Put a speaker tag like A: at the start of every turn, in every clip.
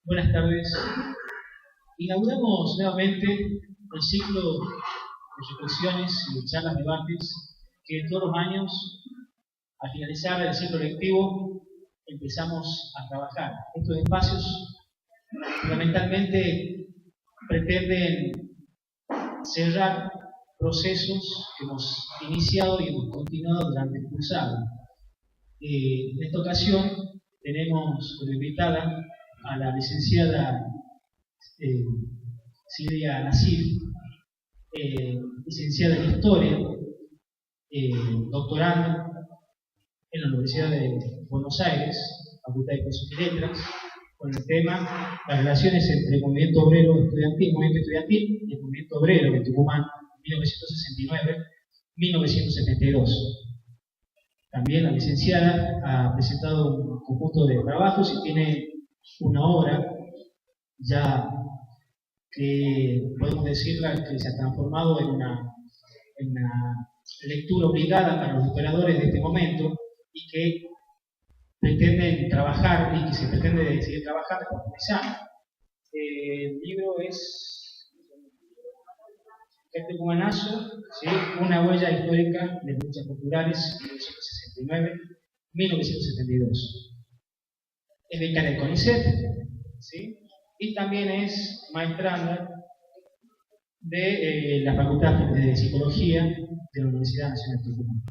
A: Buenas tardes. Inauguramos nuevamente el ciclo de reflexiones y de charlas, debates que todos los años, al finalizar el ciclo lectivo, empezamos a trabajar. Estos espacios fundamentalmente pretenden cerrar procesos que hemos iniciado y hemos continuado durante el cursado. En esta ocasión tenemos como invitada a la licenciada Silvia Nasif, licenciada en Historia, doctorando en la Universidad de Buenos Aires, Facultad de Filosofía y Letras, con el tema las relaciones entre el movimiento obrero estudiantil, y el movimiento obrero de Tucumán, 1969-1972. También la licenciada ha presentado un conjunto de trabajos y tiene una obra ya que podemos decirla que se ha transformado en una lectura obligada para los historiadores de este momento y que pretenden trabajar y que se pretende seguir trabajando y profundizando. El libro es El Tucumanazo, ¿sí? Una huella histórica de luchas populares 1969-1972. Es becada del CONICET, ¿sí? Y también es maestranda de la Facultad de Psicología de la Universidad Nacional de Tucumán.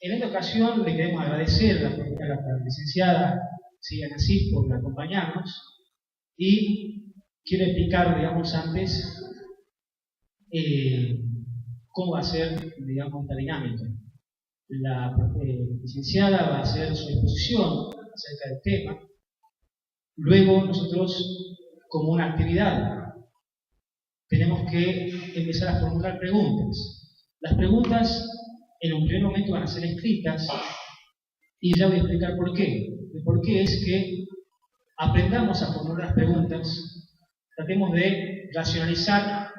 A: En esta ocasión le queremos agradecer a la licenciada Silvia Nasif por acompañarnos y quiero explicar, digamos, antes cómo va a ser, digamos, esta dinámica. La licenciada va a hacer su exposición acerca del tema. Luego nosotros, como una actividad, tenemos que empezar a formular preguntas. Las preguntas en un primer momento van a ser escritas y ya voy a explicar por qué. El por qué es que aprendamos a formular las preguntas, tratemos de racionalizar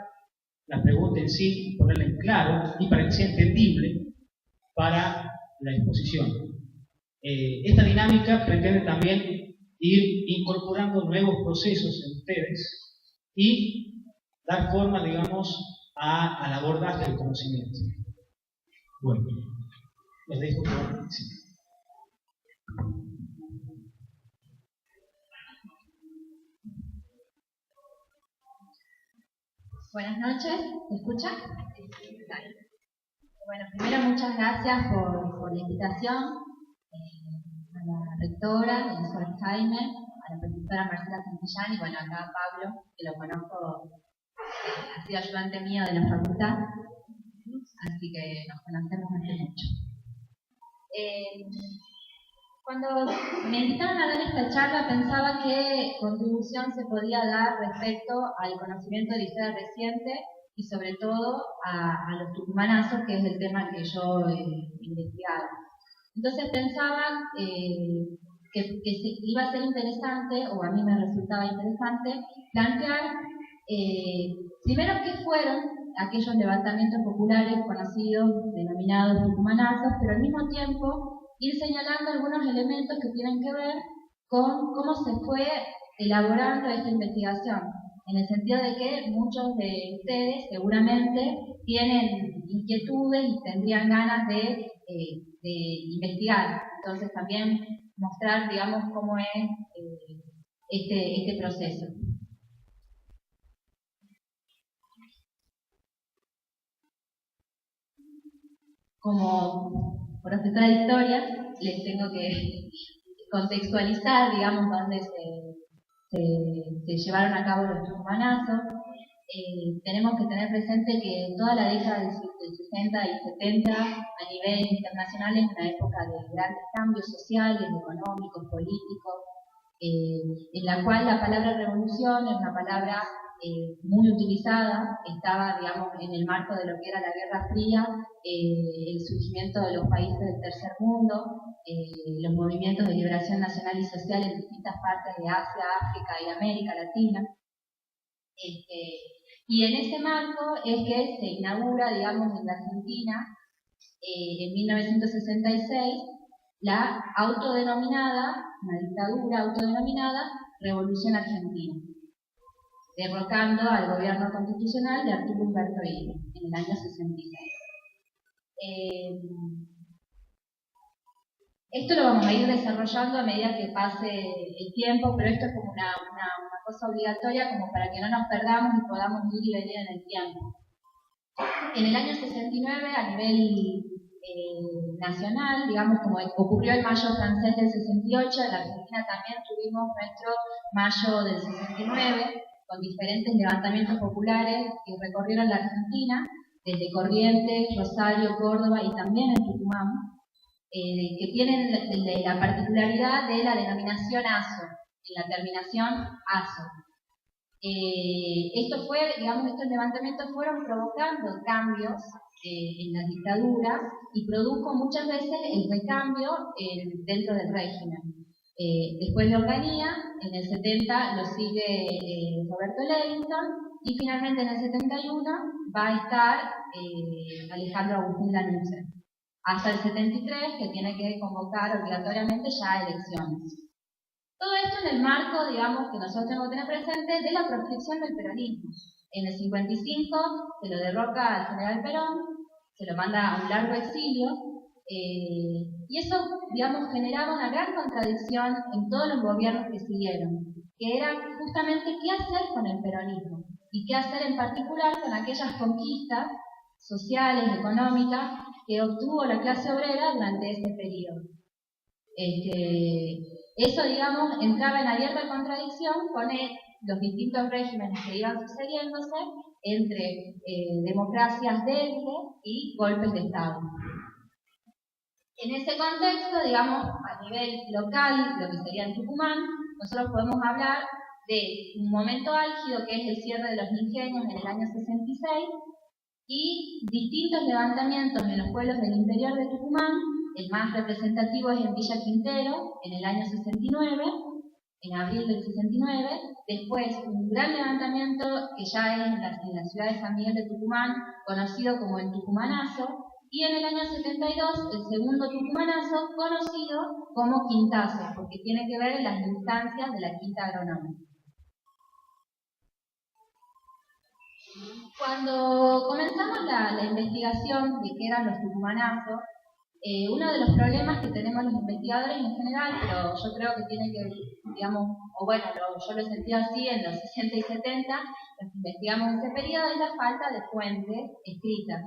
A: la pregunta en sí, ponerla en claro y para que sea entendible para la exposición. Esta dinámica pretende también ir incorporando nuevos procesos en ustedes y dar forma, digamos, al abordaje del conocimiento. Bueno, los dejo por... Sí.
B: Buenas noches, ¿me escucha? Bueno, primero muchas gracias por la invitación a la rectora, el doctor Jaime, a la profesora Marcela Santillán y bueno, acá a Pablo, que lo conozco, ha sido ayudante mío de la facultad, así que nos conocemos hace mucho. Cuando me invitaron a dar esta charla pensaba qué contribución se podía dar respecto al conocimiento de la historia reciente y sobre todo a los tucumanazos, que es el tema que yo investigaba. Entonces pensaba que iba a ser interesante, o a mí me resultaba interesante, plantear primero qué fueron aquellos levantamientos populares conocidos, denominados tucumanazos, pero al mismo tiempo ir señalando algunos elementos que tienen que ver con cómo se fue elaborando esta investigación, en el sentido de que muchos de ustedes seguramente tienen inquietudes y tendrían ganas de investigar. Entonces también mostrar, digamos, cómo es este proceso. Como profesora de historia, les tengo que contextualizar, digamos, dónde se llevaron a cabo los tucumanazos. Tenemos que tener presente que toda la década del 60 y 70 a nivel internacional es una época de grandes cambios sociales, económicos, políticos, en la cual la palabra revolución es una palabra muy utilizada, estaba, digamos, en el marco de lo que era la Guerra Fría, el surgimiento de los países del tercer mundo, los movimientos de liberación nacional y social en distintas partes de Asia, África y América Latina. Y en ese marco es que se inaugura, digamos, en la Argentina, en 1966, la autodenominada, una dictadura autodenominada, Revolución Argentina, derrocando al gobierno constitucional de Arturo Umberto Illia en el año 66. Esto lo vamos a ir desarrollando a medida que pase el tiempo, pero esto es como una cosa obligatoria como para que no nos perdamos y podamos ir y venir en el tiempo. En el año 69, a nivel nacional, digamos, como ocurrió el Mayo francés del 68, en la Argentina también tuvimos nuestro Mayo del 69, con diferentes levantamientos populares que recorrieron la Argentina, desde Corrientes, Rosario, Córdoba y también en Tucumán, que tienen la particularidad de la denominación ASO, en la terminación ASO. Estos levantamientos fueron provocando cambios en la dictadura y produjo muchas veces el recambio dentro del régimen. Después de Onganía, en el 70 lo sigue Roberto Levingston y finalmente en el 71 va a estar Alejandro Agustín Lanusse, hasta el 73 que tiene que convocar obligatoriamente ya elecciones. Todo esto en el marco, digamos, que nosotros tenemos que tener presente de la proscripción del peronismo. En el 55 se lo derroca al general Perón, se lo manda a un largo exilio, y eso, digamos, generaba una gran contradicción en todos los gobiernos que siguieron, que era justamente qué hacer con el peronismo y qué hacer en particular con aquellas conquistas sociales, económicas, que obtuvo la clase obrera durante ese periodo. Eso, digamos, entraba en abierta contradicción con los distintos regímenes que iban sucediéndose entre democracias débiles y golpes de Estado. En ese contexto, digamos, a nivel local, lo que sería en Tucumán, nosotros podemos hablar de un momento álgido que es el cierre de los ingenios en el año 66 y distintos levantamientos en los pueblos del interior de Tucumán. El más representativo es en Villa Quintero, en el año 69, en abril del 69. Después, un gran levantamiento que ya es en la ciudad de San Miguel de Tucumán, conocido como el Tucumanazo. Y en el año 72, el segundo Tucumanazo, conocido como Quintazo, porque tiene que ver en las instancias de la Quinta Agronómica. Cuando comenzamos la investigación de qué eran los tucumanazos, uno de los problemas que tenemos los investigadores en general, pero yo creo que tiene que, digamos, o bueno, yo lo he sentido así en los 60 y 70, los que investigamos ese periodo, es la falta de fuentes escritas.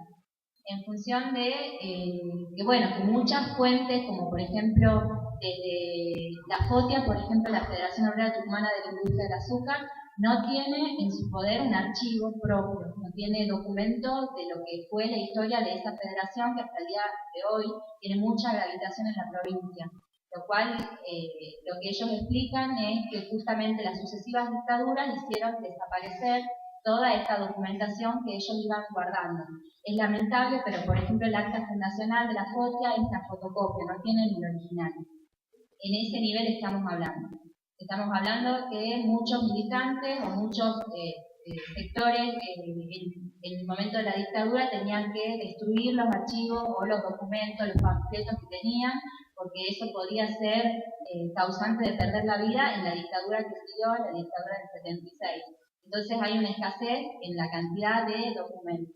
B: En función de que, bueno, que muchas fuentes, como por ejemplo desde la FOTIA, por ejemplo, la Federación Obrera Tucumana de la Industria del Azúcar, no tiene en su poder un archivo propio, no tiene documentos de lo que fue la historia de esa federación, que hasta el día de hoy tiene mucha gravitación en la provincia. Lo cual, lo que ellos explican es que justamente las sucesivas dictaduras hicieron desaparecer toda esta documentación que ellos iban guardando. Es lamentable, pero por ejemplo el acta fundacional de la FOTIA es una fotocopia, no tiene ni el original. En ese nivel estamos hablando. Estamos hablando que muchos militantes o muchos sectores en el momento de la dictadura tenían que destruir los archivos o los documentos, los panfletos que tenían, porque eso podía ser causante de perder la vida en la dictadura que siguió, la dictadura del 76. Entonces hay una escasez en la cantidad de documentos.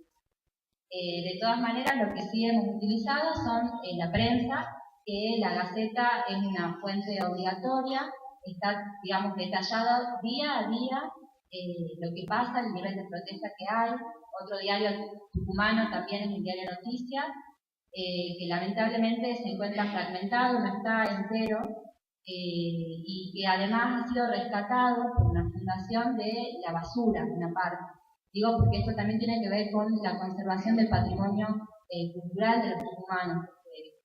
B: De todas maneras, lo que sí hemos utilizado son la prensa, que la Gaceta es una fuente obligatoria, está, digamos, detallado día a día lo que pasa, el nivel de protesta que hay. Otro diario tucumano también es el diario Noticias. que lamentablemente se encuentra fragmentado, no está entero, y que además ha sido rescatado por una fundación de la basura, una parte. Digo porque esto también tiene que ver con la conservación del patrimonio cultural de los tucumanos.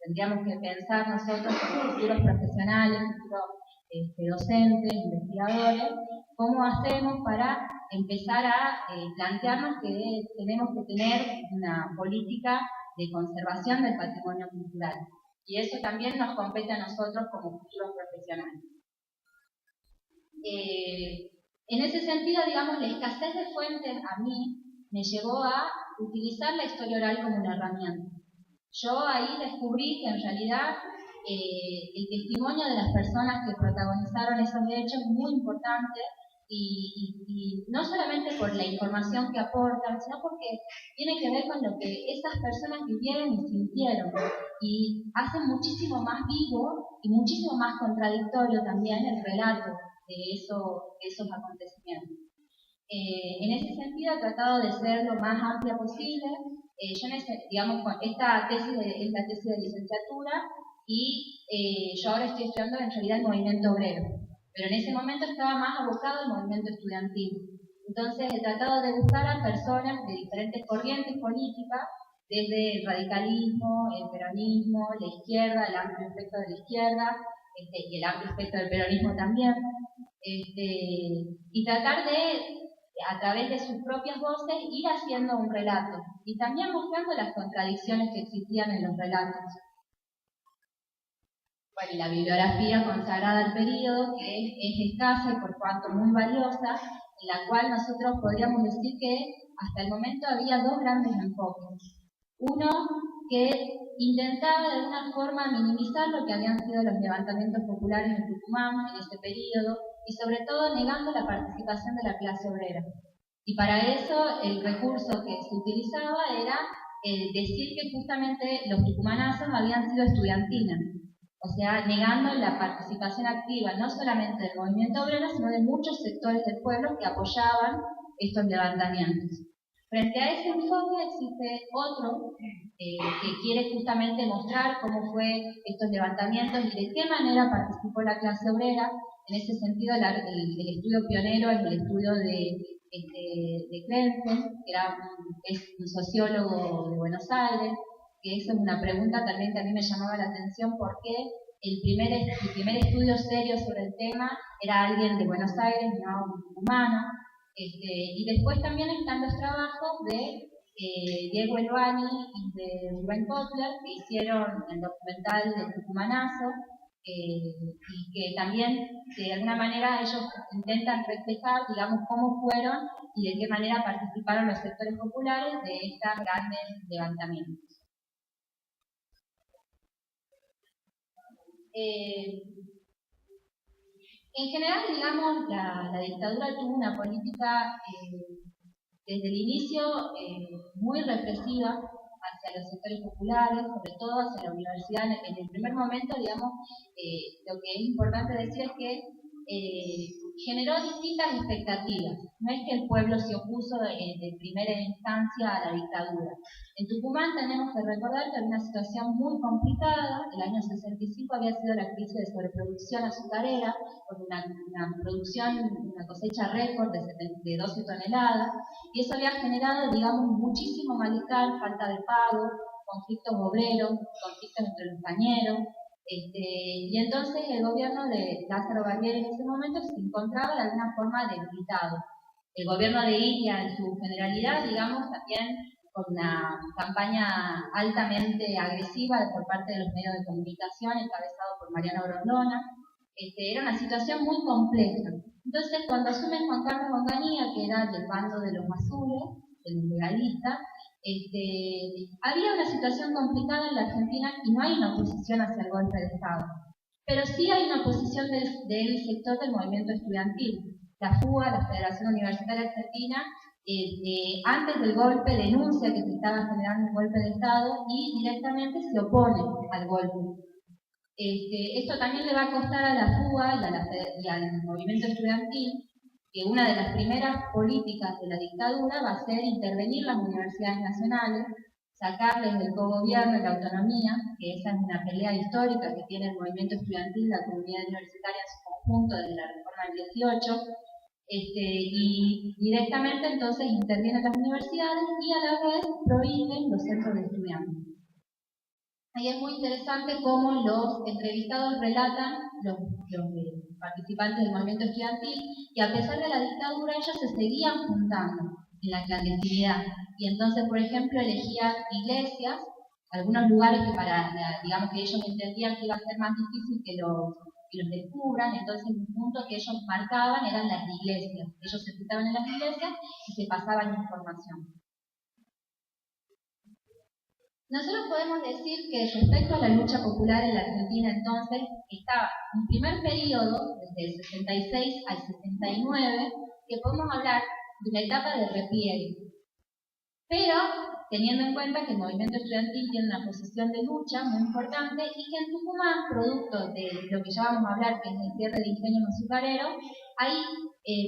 B: Tendríamos que pensar nosotros como futuros profesionales, futuros docentes, investigadores, cómo hacemos para empezar a plantearnos que tenemos que tener una política de conservación del patrimonio cultural. Y eso también nos compete a nosotros como futuros profesionales. En ese sentido, digamos, la escasez de fuentes a mí me llevó a utilizar la historia oral como una herramienta. Yo ahí descubrí que en realidad el testimonio de las personas que protagonizaron esos hechos es muy importante y no solamente por la información que aportan, sino porque tiene que ver con lo que esas personas vivieron y sintieron y hacen muchísimo más vivo y muchísimo más contradictorio también el relato de esos acontecimientos. En ese sentido he tratado de ser lo más amplia posible. Yo, digamos, con esta tesis de licenciatura y yo ahora estoy estudiando en realidad el movimiento obrero, pero en ese momento estaba más abocado al movimiento estudiantil. Entonces he tratado de buscar a personas de diferentes corrientes políticas, desde el radicalismo, el peronismo, la izquierda, el amplio espectro de la izquierda, y el amplio espectro del peronismo también, y tratar de, a través de sus propias voces, ir haciendo un relato y también mostrando las contradicciones que existían en los relatos. Bueno, y la bibliografía consagrada al periodo, que es escasa y por cuanto muy valiosa, en la cual nosotros podríamos decir que hasta el momento había dos grandes enfoques. Uno que intentaba de alguna forma minimizar lo que habían sido los levantamientos populares en Tucumán en ese periodo y sobre todo negando la participación de la clase obrera. Y para eso el recurso que se utilizaba era decir que justamente los tucumanazos habían sido estudiantinas, o sea, negando la participación activa no solamente del movimiento obrero, sino de muchos sectores del pueblo que apoyaban estos levantamientos. Frente a ese enfoque existe otro que quiere justamente mostrar cómo fue estos levantamientos y de qué manera participó la clase obrera. En ese sentido, el estudio pionero es el estudio de Krenzen, que es un sociólogo de Buenos Aires, que esa es una pregunta también que a mí me llamaba la atención, porque el primer estudio serio sobre el tema era alguien de Buenos Aires, no un tucumano, y después también están los trabajos de Diego Elbani y de Rubén Kotler, que hicieron el documental del Tucumanazo, y que también de alguna manera ellos intentan reflejar, digamos, cómo fueron y de qué manera participaron los sectores populares de estos grandes levantamientos. En general, digamos, la dictadura tuvo una política desde el inicio muy represiva hacia los sectores populares, sobre todo hacia la universidad. En el primer momento, digamos, lo que es importante decir es que generó distintas expectativas. No es que el pueblo se opuso de primera instancia a la dictadura. En Tucumán tenemos que recordar que había una situación muy complicada. El año 65 había sido la crisis de sobreproducción azucarera, con una cosecha récord de 12 toneladas, y eso había generado, digamos, muchísimo malestar, falta de pago, conflictos obreros, conflictos entre los cañeros. Y entonces el gobierno de Lázaro Barbieri en ese momento se encontraba de alguna forma debilitado. El gobierno de Ilia en su generalidad, digamos, también con una campaña altamente agresiva por parte de los medios de comunicación, encabezado por Mariano Grondona. Era una situación muy compleja. Entonces, cuando asume Juan Carlos Onganía, que era del bando de los azules, de los legalistas, había una situación complicada en la Argentina y no hay una oposición hacia el golpe de Estado. Pero sí hay una oposición del sector del movimiento estudiantil. La FUA, la Federación Universitaria Argentina, antes del golpe denuncia que se estaba generando un golpe de Estado y directamente se opone al golpe. Esto también le va a costar a la FUA y al movimiento estudiantil que una de las primeras políticas de la dictadura va a ser intervenir las universidades nacionales, sacarles del cogobierno y la autonomía, que esa es una pelea histórica que tiene el movimiento estudiantil, la comunidad universitaria en su conjunto desde la reforma del 18, y directamente entonces intervienen las universidades y a la vez prohíben los centros de estudiantes. Ahí es muy interesante cómo los entrevistados relatan, los participantes del movimiento estudiantil, que a pesar de la dictadura ellos se seguían juntando en la clandestinidad. Y entonces, por ejemplo, elegían iglesias, algunos lugares que digamos que ellos entendían que iba a ser más difícil que los descubran, entonces un punto que ellos marcaban eran las iglesias. Ellos se juntaban en las iglesias y se pasaban información. Nosotros podemos decir que respecto a la lucha popular en la Argentina entonces estaba un primer periodo, desde el 66 al 69, que podemos hablar de una etapa de repliegue. Pero teniendo en cuenta que el movimiento estudiantil tiene una posición de lucha muy importante y que en Tucumán, producto de lo que ya vamos a hablar, que es el cierre de ingenios azucareros, hay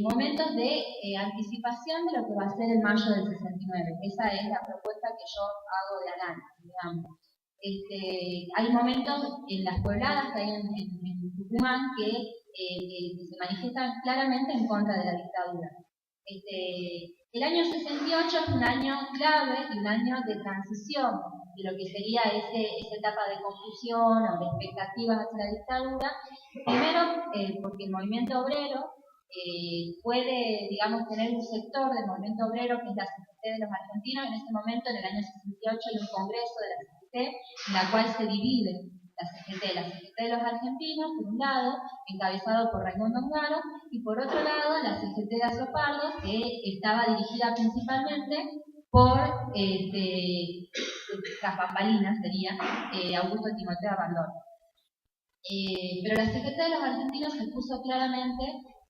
B: momentos de anticipación de lo que va a ser el mayo del 69. Esa es la propuesta que yo hago de análisis, digamos. Hay momentos en las pobladas que hay en Tucumán que se manifiestan claramente en contra de la dictadura. El año 68 es un año clave y un año de transición de lo que sería esa etapa de confusión o de expectativas hacia la dictadura. Primero, porque el movimiento obrero puede, digamos, tener un sector del movimiento obrero que es la CGT de los argentinos. En ese momento, en el año 68, hay un congreso de la CGT en la cual se divide la CGT de los argentinos, por un lado, encabezado por Raimundo Ongaro, y por otro lado, la CGT de Azopardo, que estaba dirigida principalmente por las bambalinas, sería Augusto Timoteo Abandón. Pero la CGT de los argentinos se puso claramente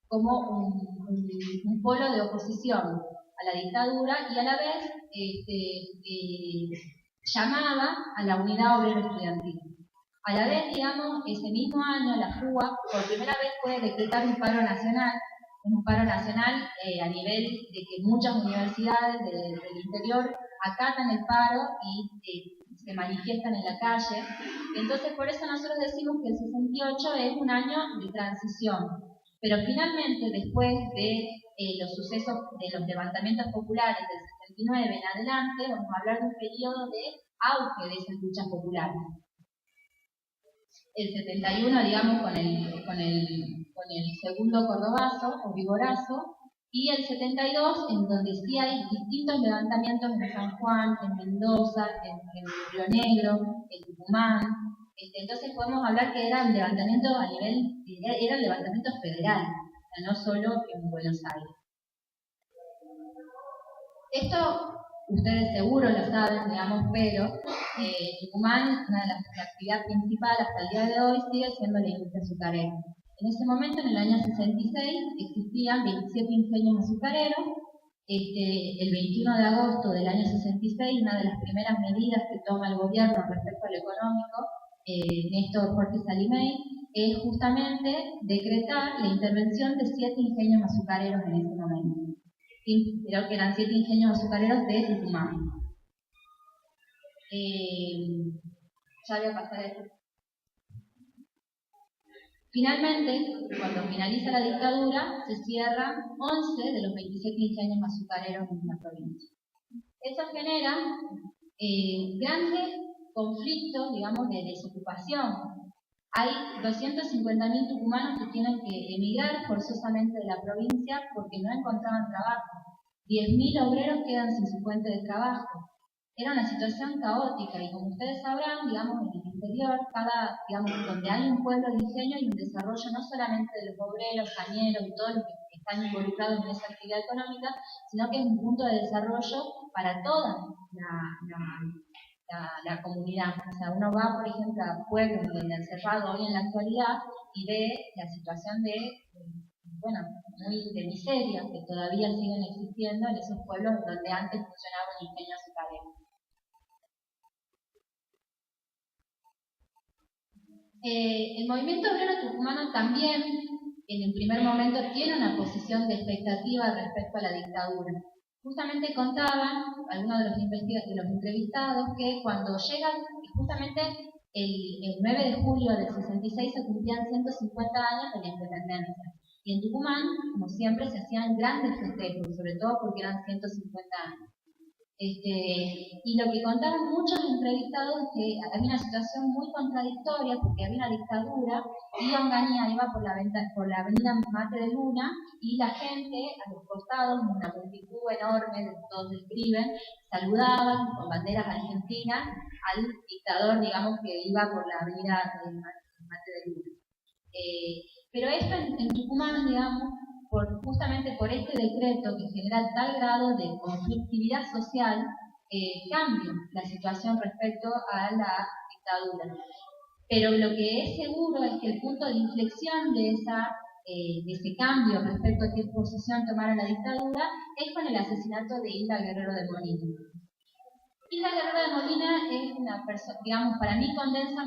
B: como un polo de oposición a la dictadura y a la vez llamaba a la unidad obrero estudiantil. A la vez, digamos, ese mismo año la FUA por primera vez puede decretar un paro nacional a nivel de que muchas universidades del interior acatan el paro y se manifiestan en la calle. Entonces, por eso nosotros decimos que el 68 es un año de transición. Pero finalmente, después de los sucesos de los levantamientos populares del 69 en adelante, vamos a hablar de un periodo de auge de esas luchas populares. El 71, digamos, con el segundo cordobazo o vigorazo, y el 72, en donde sí hay distintos levantamientos en San Juan, en Mendoza, en Río Negro, en Tucumán. Entonces podemos hablar que era un levantamiento era un levantamiento federal, no solo en Buenos Aires. Esto ustedes seguro lo saben, digamos, pero Tucumán, una de las actividades principales hasta el día de hoy sigue siendo la industria azucarera. En ese momento, en el año 66, existían 27 ingenios azucareros. El 21 de agosto del año 66, una de las primeras medidas que toma el gobierno respecto a lo económico, Néstor Jorge Salimey, es justamente decretar la intervención de 7 ingenios azucareros en ese momento. Creo que eran 7 ingenios azucareros de Tucumán. Ya voy a pasar esto. Finalmente, cuando finaliza la dictadura, se cierran 11 de los 27 ingenios azucareros en la provincia. Eso genera grandes conflictos, digamos, de desocupación. Hay 250.000 tucumanos que tienen que emigrar forzosamente de la provincia porque no encontraban trabajo. 10.000 obreros quedan sin su fuente de trabajo. Era una situación caótica y como ustedes sabrán, digamos, en el interior, donde hay un pueblo de ingenio hay un desarrollo no solamente de los obreros, cañeros y todos los que están involucrados en esa actividad económica, sino que es un punto de desarrollo para toda la comunidad. O sea, uno va, por ejemplo, a pueblos donde han cerrado hoy en la actualidad y ve la situación muy de miseria que todavía siguen existiendo en esos pueblos donde antes funcionaba un ingenio azucarero. El movimiento obrero tucumano también, en el primer momento, tiene una posición de expectativa respecto a la dictadura. justamente contaban algunos de los entrevistados que cuando llegan, justamente el 9 de julio del 66 se cumplían 150 años de la independencia. Y en Tucumán, como siempre, se hacían grandes festejos, sobre todo porque eran 150 años. Y lo que contaron muchos entrevistados es que había una situación muy contradictoria porque había una dictadura y Onganía iba por la avenida Mate de Luna y la gente a los costados, una multitud enorme, todos describen, saludaban con banderas argentinas al dictador, digamos, que iba por la avenida Mate de Luna. Pero esto en Tucumán, digamos, justamente por este decreto que genera tal grado de conflictividad social, cambia la situación respecto a la dictadura. Pero lo que es seguro es que el punto de inflexión de ese cambio respecto a qué posición tomara la dictadura es con el asesinato de Hilda Guerrero de Molina. Hilda Guerrero de Molina es una persona, digamos, para mí condensa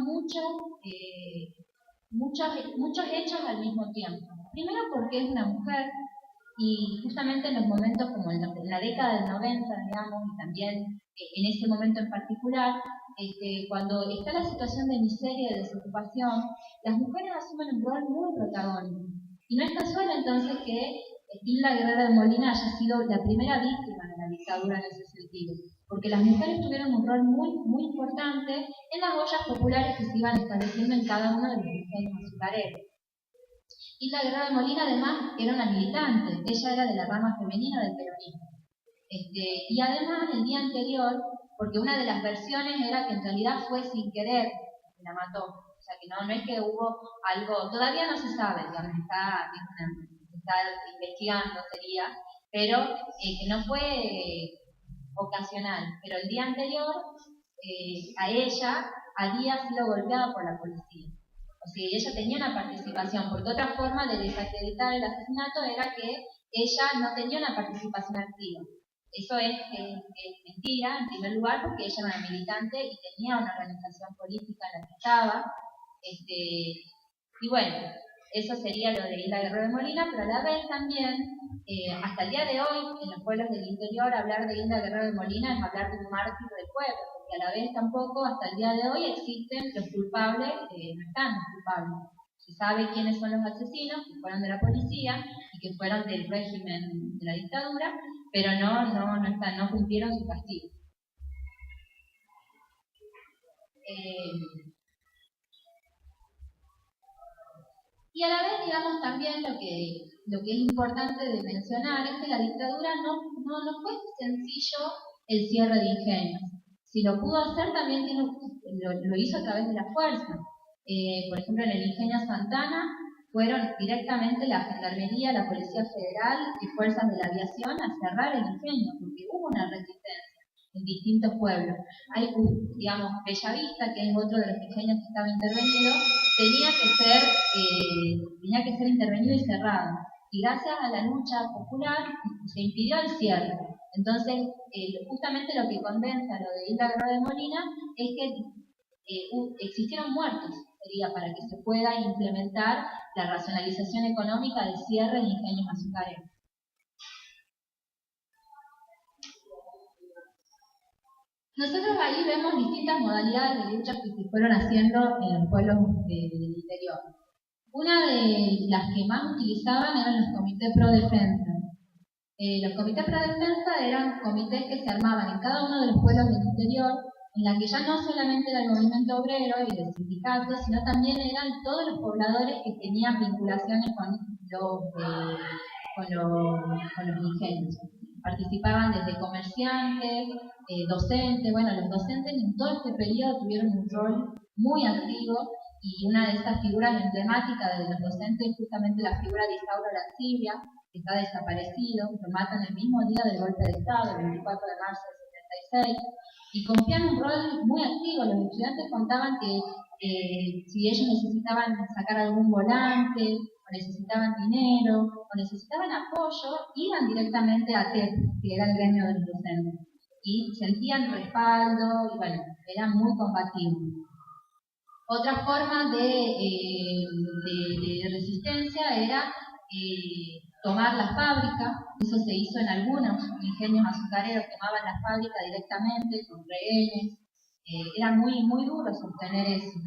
B: muchos hechos al mismo tiempo. Primero porque es una mujer y justamente en los momentos como en la década del 90, digamos, y también en ese momento en particular, cuando está la situación de miseria y de desocupación, las mujeres asumen un rol muy protagónico. Y no es casual entonces que Hilda Guerrero de Molina haya sido la primera víctima de la dictadura en ese sentido, porque las mujeres tuvieron un rol muy, muy importante en las ollas populares que se iban estableciendo en cada uno de los ingenios azucareros. Hilda Guerrero de Molina además era una militante, ella era de la rama femenina del peronismo. Y además el día anterior, porque una de las versiones era que en realidad fue sin querer que la mató, o sea que no es que hubo algo, todavía no se sabe, digamos, está investigando sería, pero que no fue ocasional, pero el día anterior a ella había sido golpeada por la policía. O sea, ella tenía una participación, porque otra forma de desacreditar el asesinato era que ella no tenía una participación activa. Eso es mentira, en primer lugar, porque ella era una militante y tenía una organización política en la que estaba. Y bueno, eso sería lo de Hilda Guerrero de Molina, pero a la vez también, hasta el día de hoy, en los pueblos del interior, hablar de Hilda Guerrero de Molina es hablar de un mártir del pueblo, porque a la vez tampoco, hasta el día de hoy, existen los culpables, no están los culpables. Se sabe quiénes son los asesinos, que fueron de la policía y que fueron del régimen de la dictadura, pero no cumplieron su castigo. Y a la vez, digamos, también lo que es importante de mencionar es que la dictadura no fue sencillo el cierre de ingenios. Si lo pudo hacer, también lo hizo a través de la fuerza. Por ejemplo, en el ingenio Santana fueron directamente la Gendarmería, la Policía Federal y fuerzas de la aviación a cerrar el ingenio, porque hubo una resistencia en distintos pueblos. Hay, digamos, Bellavista, que es otro de los ingenios que estaba intervenido, tenía que ser intervenido y cerrado. Y gracias a la lucha popular se impidió el cierre. Entonces, justamente lo que condensa lo de Hilda Guerrero de Molina es que existieron muertos, sería para que se pueda implementar la racionalización económica del cierre de ingenios azucareros. Nosotros ahí vemos distintas modalidades de luchas que se fueron haciendo en los pueblos del interior. Una de las que más utilizaban eran los comités pro defensa. Los comités pro defensa eran comités que se armaban en cada uno de los pueblos del interior, en la que ya no solamente era el movimiento obrero y los sindicatos, sino también eran todos los pobladores que tenían vinculaciones con los ingenios. Participaban desde comerciantes, docentes. Bueno, los docentes en todo este periodo tuvieron un rol muy activo y una de estas figuras emblemáticas de los docentes es justamente la figura de Isauro Lancibia, que está desaparecido, lo matan el mismo día del golpe de Estado, el 24 de marzo del 76, y cumplían un rol muy activo. Los estudiantes contaban que si ellos necesitaban sacar algún volante, o necesitaban dinero, o necesitaban apoyo, iban directamente a TEP, que era el gremio de los docentes, y sentían respaldo, y bueno, eran muy combativos. Otra forma de resistencia era tomar la fábrica. Eso se hizo en algunos ingenios azucareros, tomaban la fábrica directamente con rehenes. Era muy, muy duro sostener eso.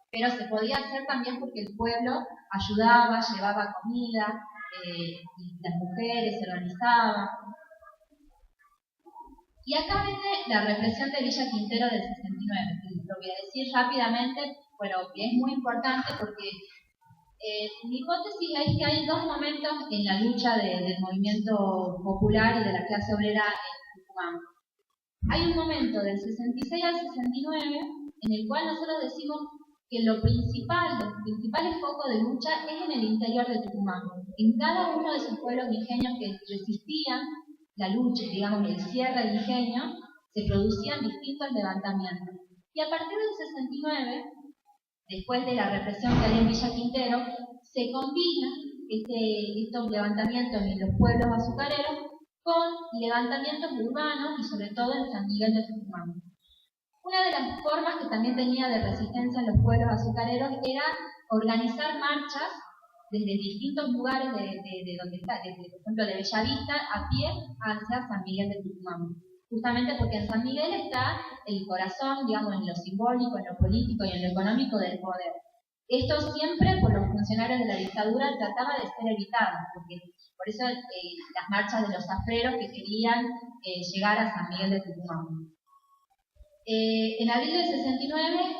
B: Pero se podía hacer también porque el pueblo ayudaba, llevaba comida, y las mujeres se organizaban. Y acá viene la represión de Villa Quintero del 69, que lo voy a decir rápidamente, pero que es muy importante porque mi hipótesis es que hay dos momentos en la lucha del movimiento popular y de la clase obrera en Tucumán. Hay un momento del 66 al 69 en el cual nosotros decimos que los principales focos de lucha es en el interior de Tucumán. En cada uno de esos pueblos ingenios que resistían la lucha, digamos, el cierre del ingenio, se producían distintos levantamientos. Y a partir del 69, después de la represión que hay en Villa Quintero, se combinan estos levantamientos en los pueblos azucareros con levantamientos urbanos y sobre todo en San Miguel de Tucumán. Una de las formas que también tenía de resistencia en los pueblos azucareros era organizar marchas desde distintos lugares de donde está, desde, por ejemplo, de Bellavista a pie hacia San Miguel de Tucumán. Justamente porque en San Miguel está el corazón, digamos, en lo simbólico, en lo político y en lo económico del poder. Esto siempre por los funcionarios de la dictadura trataba de ser evitado, porque por eso las marchas de los zafreros que querían llegar a San Miguel de Tucumán. En abril del 69,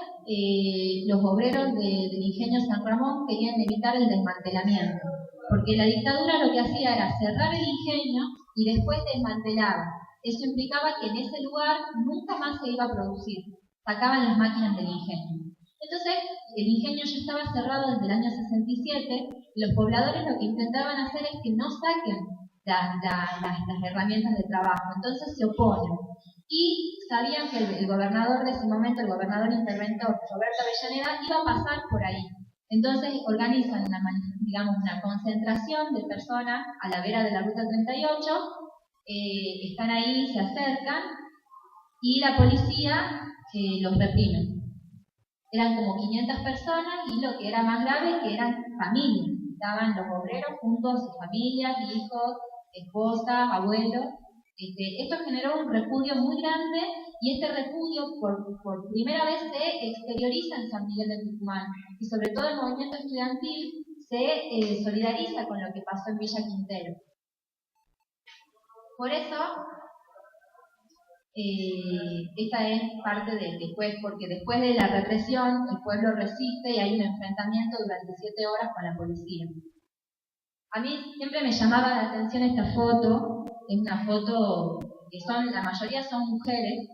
B: los obreros del ingenio San Ramón querían evitar el desmantelamiento, porque la dictadura lo que hacía era cerrar el ingenio y después desmantelaba. Eso implicaba que en ese lugar nunca más se iba a producir, sacaban las máquinas del ingenio. Entonces, el ingenio ya estaba cerrado desde el año 67, y los pobladores lo que intentaban hacer es que no saquen las herramientas de trabajo, entonces se oponen. Y sabían que el gobernador de ese momento, el gobernador interventor, Roberto Avellaneda, iba a pasar por ahí. Entonces organizan una concentración de personas a la vera de la Ruta 38, están ahí, se acercan, y la policía los reprime. Eran como 500 personas, y lo que era más grave es que eran familias. Estaban los obreros juntos, sus familias, hijos, esposas, abuelos. Esto generó un repudio muy grande, y este repudio por primera vez se exterioriza en San Miguel de Tucumán, y sobre todo el movimiento estudiantil se solidariza con lo que pasó en Villa Quintero. Por eso, esta es parte de después, porque después de la represión el pueblo resiste y hay un enfrentamiento durante 7 horas con la policía. A mí siempre me llamaba la atención esta foto. Es una foto que la mayoría son mujeres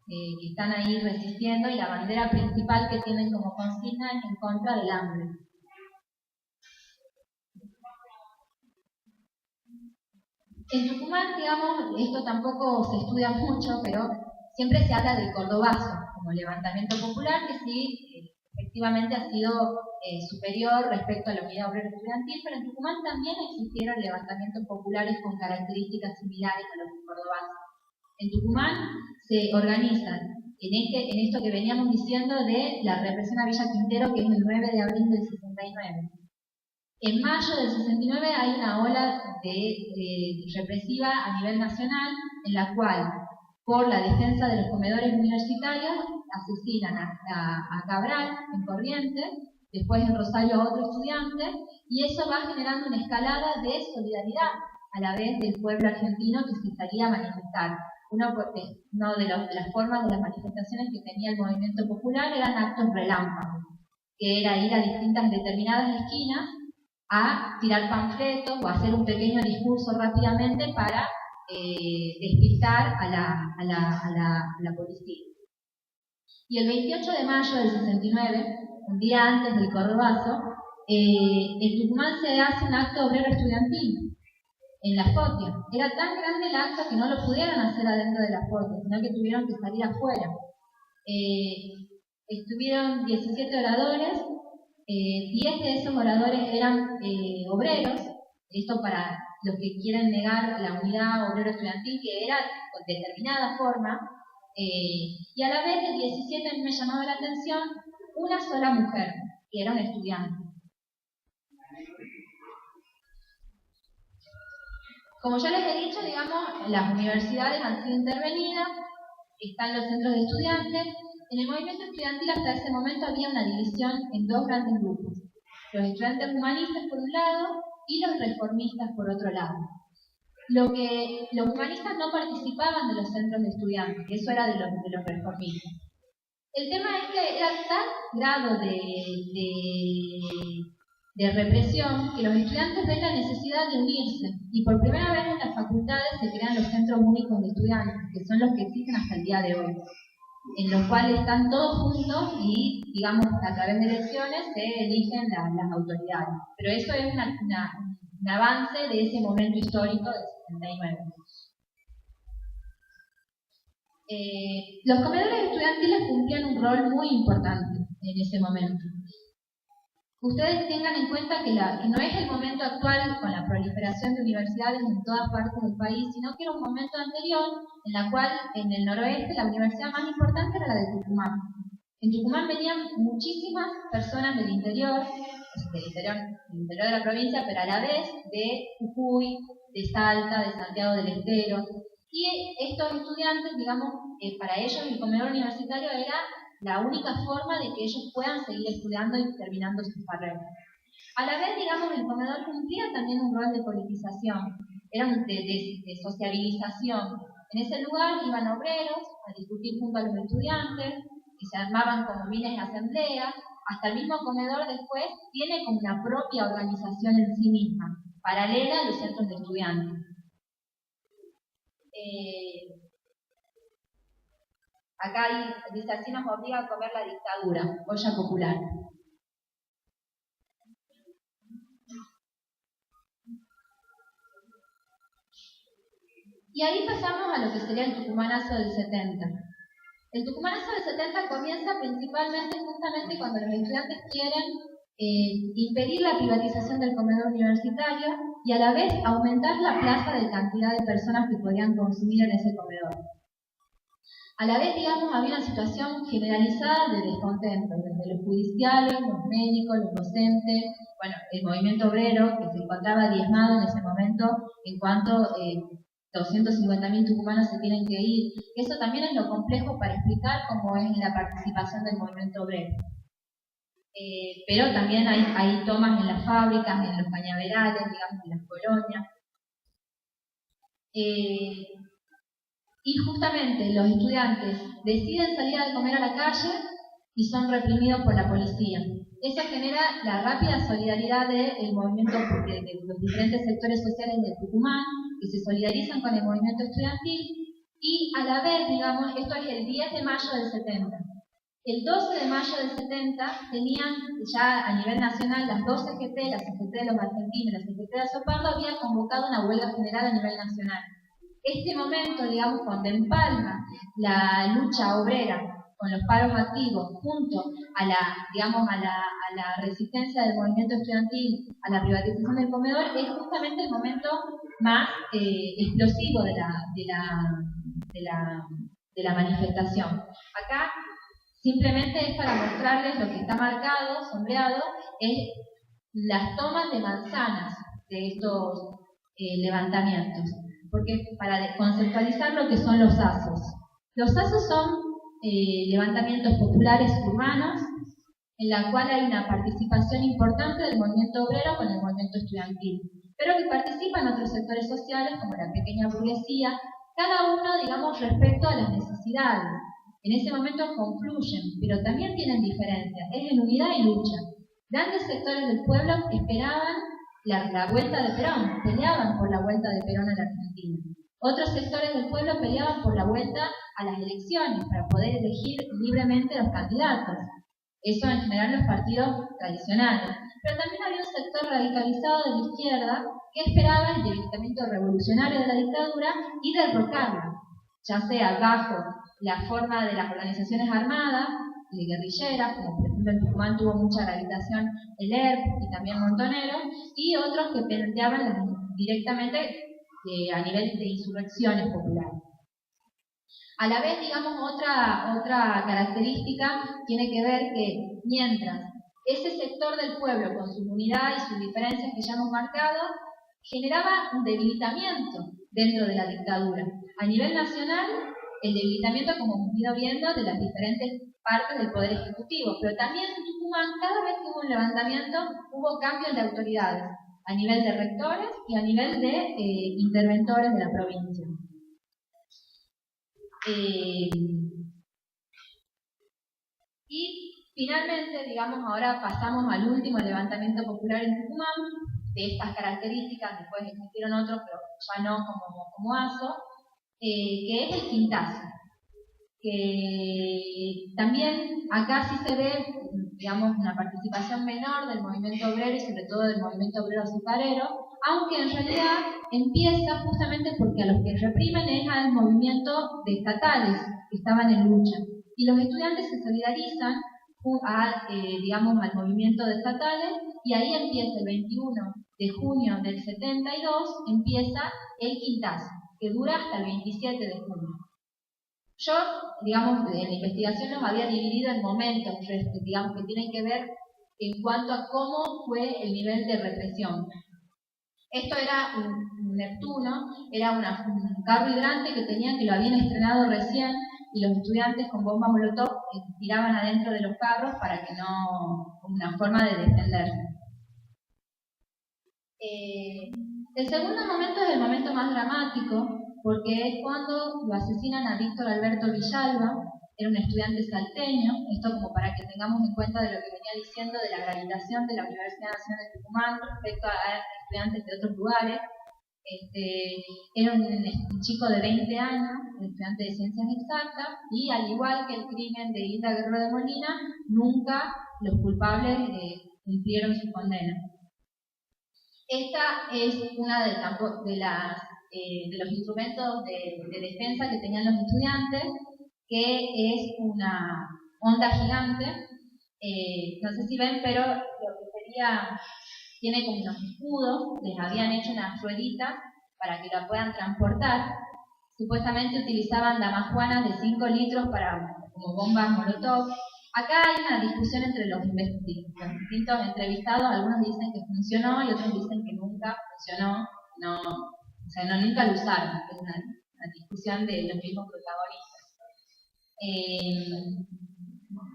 B: que están ahí resistiendo, y la bandera principal que tienen como consigna es en contra del hambre. En Tucumán, digamos, esto tampoco se estudia mucho, pero siempre se habla del cordobazo como levantamiento popular, que sí, efectivamente ha sido superior respecto a la unidad obrera estudiantil, pero en Tucumán también existieron levantamientos populares con características similares a los del cordobazo. En Tucumán se organizan en esto que veníamos diciendo de la represión a Villa Quintero, que es el 9 de abril del 69. En mayo del 69 hay una ola represiva a nivel nacional, en la cual, por la defensa de los comedores universitarios, asesinan a Cabral en Corrientes, después en Rosario a otro estudiante, y eso va generando una escalada de solidaridad a la vez del pueblo argentino que se salía a manifestar. Una de las formas de las manifestaciones que tenía el movimiento popular eran actos relámpagos, que era ir a distintas determinadas esquinas a tirar panfletos o hacer un pequeño discurso rápidamente para despistar a la policía. Y el 28 de mayo del 69, un día antes del cordobazo, en Tucumán se hace un acto obrero estudiantil en la Fotia. Era tan grande el acto que no lo pudieron hacer adentro de la Fotia, sino que tuvieron que salir afuera. Estuvieron 17 oradores. 10 de esos oradores eran obreros, esto para los que quieren negar la unidad obrero-estudiantil, que era de determinada forma, y a la vez de 17 me llamaba la atención una sola mujer, que era una estudiante. Como ya les he dicho, digamos, las universidades han sido intervenidas, están los centros de estudiantes. En el movimiento estudiantil hasta ese momento había una división en dos grandes grupos: los estudiantes humanistas por un lado y los reformistas por otro lado. Los humanistas no participaban de los centros de estudiantes, eso era de los reformistas. El tema es que era tal grado de represión que los estudiantes ven la necesidad de unirse, y por primera vez en las facultades se crean los centros únicos de estudiantes, que son los que existen hasta el día de hoy, en los cuales están todos juntos y, digamos, a través de elecciones se eligen las autoridades. Pero eso es un avance de ese momento histórico del 79. Los comedores estudiantiles cumplían un rol muy importante en ese momento. Ustedes tengan en cuenta que no es el momento actual con la proliferación de universidades en todas partes del país, sino que era un momento anterior en la cual en el noroeste la universidad más importante era la de Tucumán. En Tucumán venían muchísimas personas del interior de la provincia, pero a la vez de Jujuy, de Salta, de Santiago del Estero. Y estos estudiantes, digamos, para ellos el comedor universitario era la única forma de que ellos puedan seguir estudiando y terminando sus carreras. A la vez, digamos, el comedor cumplía también un rol de politización, era de sociabilización. En ese lugar iban obreros a discutir junto a los estudiantes, y se armaban como miles de asambleas. Hasta el mismo comedor después tiene como una propia organización en sí misma, paralela a los centros de estudiantes. Acá dice: así nos obliga a comer la dictadura, olla popular. Y ahí pasamos a lo que sería el tucumanazo del 70. El tucumanazo del 70 comienza principalmente justamente cuando los estudiantes quieren impedir la privatización del comedor universitario y a la vez aumentar la plaza de cantidad de personas que podían consumir en ese comedor. A la vez, digamos, había una situación generalizada de descontento, desde los judiciales, los médicos, los docentes, bueno, el movimiento obrero, que se encontraba diezmado en ese momento en cuanto 250.000 tucumanos se tienen que ir. Eso también es lo complejo para explicar cómo es la participación del movimiento obrero. Pero también hay tomas en las fábricas, en los cañaverales, digamos, en las colonias. Y justamente los estudiantes deciden salir a comer a la calle y son reprimidos por la policía. Eso genera la rápida solidaridad del movimiento de los diferentes sectores sociales de Tucumán, que se solidarizan con el movimiento estudiantil, y a la vez, digamos, esto es el 10 de mayo del 70. El 12 de mayo del 70 tenían ya a nivel nacional las dos CGT, la CGT de los argentinos y la CGT de Azopardo, habían convocado una huelga general a nivel nacional. Este momento, digamos, cuando empalma la lucha obrera con los paros activos junto a la resistencia del movimiento estudiantil a la privatización del comedor, es justamente el momento más explosivo de la manifestación. Acá simplemente es para mostrarles lo que está marcado, sombreado, es las tomas de manzanas de estos levantamientos. Porque para conceptualizar lo que son los ASOS. Los ASOS son levantamientos populares urbanos en la cual hay una participación importante del movimiento obrero con el movimiento estudiantil, pero que participan otros sectores sociales como la pequeña burguesía, cada uno, digamos, respecto a las necesidades. En ese momento confluyen, pero también tienen diferencias, es en unidad y lucha. Grandes sectores del pueblo esperaban la vuelta de Perón, peleaban por la vuelta de Perón a la Argentina. Otros sectores del pueblo peleaban por la vuelta a las elecciones para poder elegir libremente los candidatos. Eso en general los partidos tradicionales. Pero también había un sector radicalizado de la izquierda que esperaba el debilitamiento revolucionario de la dictadura y derrocarla, ya sea bajo la forma de las organizaciones armadas y guerrilleras, como por ejemplo en Tucumán tuvo mucha gravitación el ERP y también Montoneros, y otros que planteaban directamente a nivel de insurrecciones populares. A la vez, digamos, otra característica tiene que ver que mientras ese sector del pueblo, con su unidad y sus diferencias que ya hemos marcado, generaba un debilitamiento dentro de la dictadura. A nivel nacional, el debilitamiento, como hemos ido viendo, de las diferentes partes del Poder Ejecutivo, pero también en Tucumán, cada vez que hubo un levantamiento, hubo cambios de autoridades, a nivel de rectores y a nivel de interventores de la provincia. Y finalmente, digamos, ahora pasamos al último levantamiento popular en Tucumán, de estas características, después existieron otros, pero ya no como ASO, que es el quintazo, que también acá sí se ve, digamos, una participación menor del movimiento obrero y sobre todo del movimiento obrero azucarero, aunque en realidad empieza justamente porque a los que reprimen es al movimiento de estatales que estaban en lucha. Y los estudiantes se solidarizan digamos, al movimiento de estatales, y ahí empieza el 21 de junio del 72, empieza el quintazo, que dura hasta el 27 de junio. Yo, digamos, en la investigación los había dividido en momentos, digamos, que tienen que ver en cuanto a cómo fue el nivel de represión. Esto era un Neptuno, era un carro hidrante que lo habían estrenado recién, y los estudiantes con bombas molotov tiraban adentro de los carros para que no, como una forma de defenderse. El segundo momento es el momento más dramático, porque es cuando lo asesinan a Víctor Alberto Villalba, era un estudiante salteño, esto como para que tengamos en cuenta de lo que venía diciendo de la gravitación de la Universidad Nacional de Tucumán respecto a estudiantes de otros lugares. Era un chico de 20 años, un estudiante de ciencias exactas, y al igual que el crimen de Hilda Guerrero de Molina, nunca los culpables cumplieron su condena. Esta es una de los instrumentos de defensa que tenían los estudiantes, que es una onda gigante. No sé si ven, pero lo que sería, tiene como unos escudos, les habían hecho unas rueditas para que la puedan transportar. Supuestamente utilizaban damajuanas de 5 litros como bombas molotov. Acá hay una discusión entre los distintos entrevistados. Algunos dicen que funcionó y otros dicen que nunca funcionó. Nunca lo usaron. Es una discusión de los mismos protagonistas.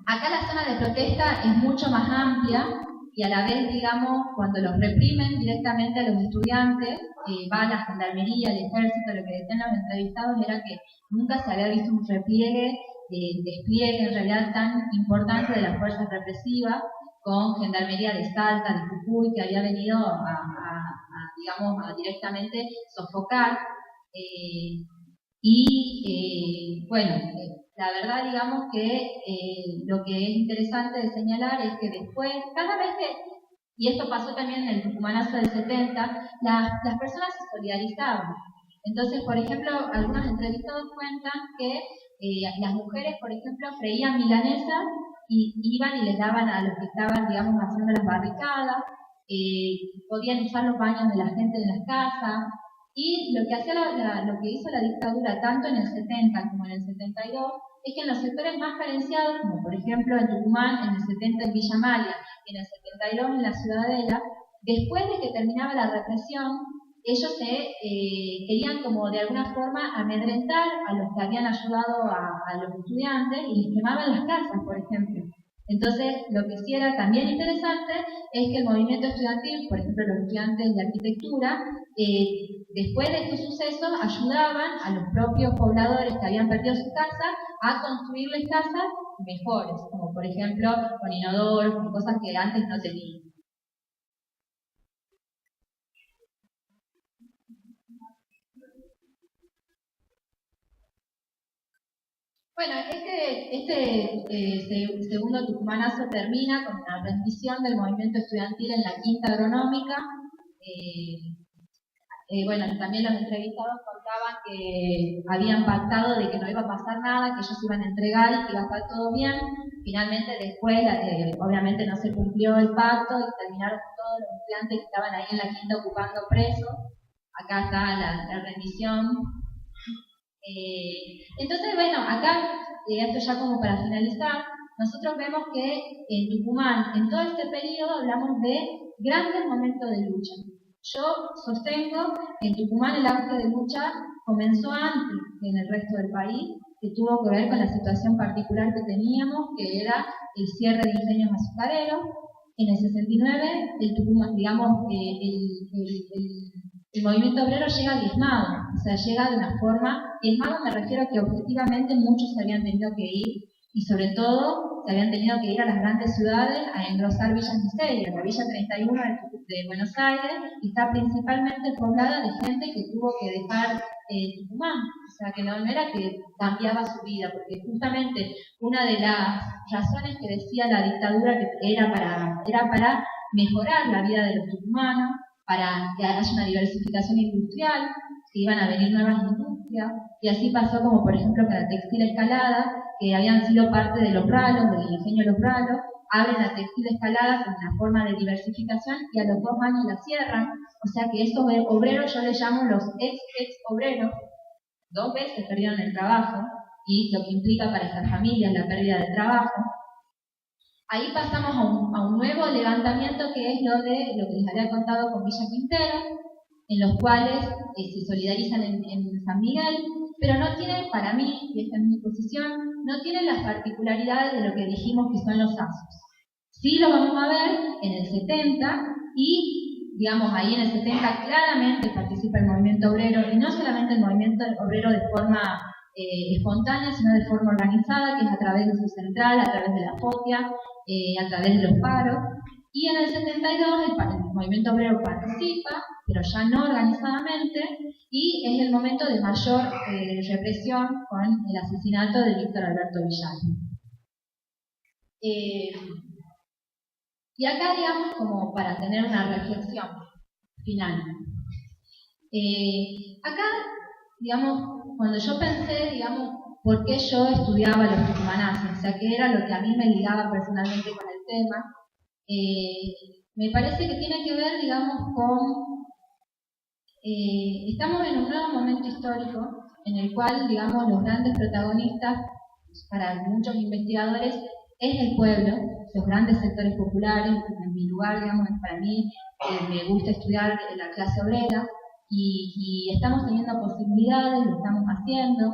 B: Acá la zona de protesta es mucho más amplia y a la vez, digamos, cuando los reprimen directamente a los estudiantes, va la gendarmería, el ejército. Lo que decían los entrevistados era que nunca se había visto un despliegue en realidad tan importante de las fuerzas represivas, con gendarmería de Salta, de Jujuy, que había venido a directamente sofocar. La verdad, digamos que lo que es interesante de señalar es que después, cada vez que, y esto pasó también en el Tucumanazo del 70, las personas se solidarizaban. Entonces, por ejemplo, algunos entrevistados cuentan que las mujeres, por ejemplo, freían milanesas y iban y les daban a los que estaban, digamos, haciendo las barricadas, podían usar los baños de la gente en las casas. Y lo que hizo la dictadura tanto en el 70 como en el 72 es que en los sectores más carenciados, como por ejemplo en Tucumán, en el 70 en Villa María y en el 72 en la Ciudadela, después de que terminaba la represión, ellos querían como de alguna forma amedrentar a los que habían ayudado a los estudiantes y les quemaban las casas, por ejemplo. Entonces, lo que sí era también interesante es que el movimiento estudiantil, por ejemplo, los estudiantes de arquitectura, después de estos sucesos, ayudaban a los propios pobladores que habían perdido sus casas a construirles casas mejores, como por ejemplo con inodoros, con cosas que antes no tenían. Bueno, este segundo tucumanazo termina con la rendición del movimiento estudiantil en la Quinta Agronómica. También los entrevistados contaban que habían pactado de que no iba a pasar nada, que ellos iban a entregar y que iba a estar todo bien. Finalmente, después, obviamente no se cumplió el pacto y terminaron todos los estudiantes que estaban ahí en la Quinta ocupando presos. Acá está la rendición. Entonces, acá, esto ya como para finalizar, nosotros vemos que en Tucumán, en todo este periodo, hablamos de grandes momentos de lucha. Yo sostengo que en Tucumán el auge de lucha comenzó antes que en el resto del país, que tuvo que ver con la situación particular que teníamos, que era el cierre de ingenios azucareros. En el 69, el Tucumán, digamos, el movimiento obrero llega diezmado, o sea, llega de una forma, diezmado me refiero a que objetivamente muchos se habían tenido que ir, y sobre todo se habían tenido que ir a las grandes ciudades a engrosar villas miserias. La Villa 31 de Buenos Aires está principalmente poblada de gente que tuvo que dejar Tucumán, o sea, que no era que cambiaba su vida, porque justamente una de las razones que decía la dictadura que era para mejorar la vida de los tucumanos, para que haya una diversificación industrial, que iban a venir nuevas industrias, y así pasó como por ejemplo con la Textil Escalada, que habían sido parte de los ralos, del ingenio de los ralos, abren la Textil Escalada como una forma de diversificación y a los 2 años la cierran, o sea que estos obreros yo les llamo los ex obreros, 2 veces perdieron el trabajo, y lo que implica para estas familias la pérdida de trabajo. Ahí pasamos a un nuevo levantamiento que es lo que les había contado con Villa Quintero, en los cuales se solidarizan en San Miguel, pero no tiene, para mí, y esta es mi posición, no tiene las particularidades de lo que dijimos que son los ASUS. Sí lo vamos a ver en el 70 y, digamos, ahí en el 70 claramente participa el movimiento obrero, y no solamente el movimiento obrero de forma espontánea, sino de forma organizada, que es a través de su central, a través de la FOTIA, a través de los paros. Y en el 72 el movimiento obrero participa, pero ya no organizadamente, y es el momento de mayor represión con el asesinato de Víctor Alberto Villalba. Y acá, digamos, como para tener una reflexión final. Acá, digamos, cuando yo pensé, digamos, por qué yo estudiaba los tucumanazos, o sea, qué era lo que a mí me ligaba personalmente con el tema, me parece que tiene que ver, digamos, con... estamos en un nuevo momento histórico en el cual, digamos, los grandes protagonistas, para muchos investigadores, es el pueblo, los grandes sectores populares. En mi lugar, digamos, para mí, me gusta estudiar la clase obrera, y estamos teniendo posibilidades, lo estamos haciendo,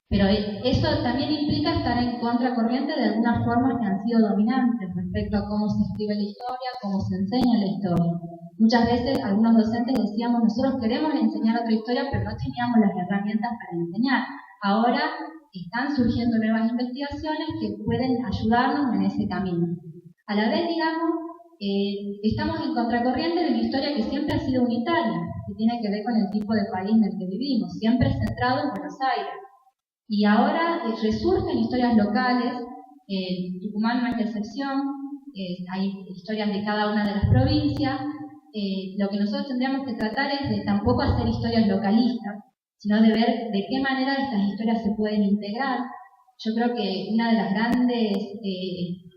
B: pero eso también implica estar en contracorriente de algunas formas que han sido dominantes respecto a cómo se escribe la historia, cómo se enseña la historia. Muchas veces algunos docentes decíamos, nosotros queremos enseñar otra historia, pero no teníamos las herramientas para enseñar. Ahora están surgiendo nuevas investigaciones que pueden ayudarnos en ese camino. A la vez, digamos, estamos en contracorriente de una historia que siempre ha sido unitaria, que tiene que ver con el tipo de país en el que vivimos, siempre centrado en Buenos Aires. Y ahora resurgen historias locales, Tucumán no es la excepción, hay historias de cada una de las provincias. Lo que nosotros tendríamos que tratar es de tampoco hacer historias localistas, sino de ver de qué manera estas historias se pueden integrar. Yo creo que una de las grandes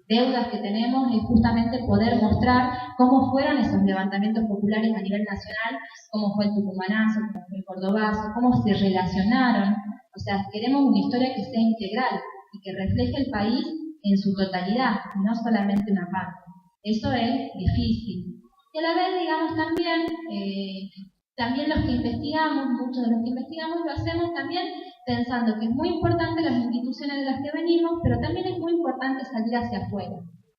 B: deudas que tenemos es justamente poder mostrar cómo fueron esos levantamientos populares a nivel nacional, cómo fue el tucumanazo, cómo fue el cordobazo, cómo se relacionaron. O sea, queremos una historia que sea integral y que refleje el país en su totalidad, y no solamente una parte. Eso es difícil. Y a la vez, digamos, también los que investigamos, muchos de los que investigamos, lo hacemos también pensando que es muy importante las instituciones de las que venimos, pero también es muy importante salir hacia afuera.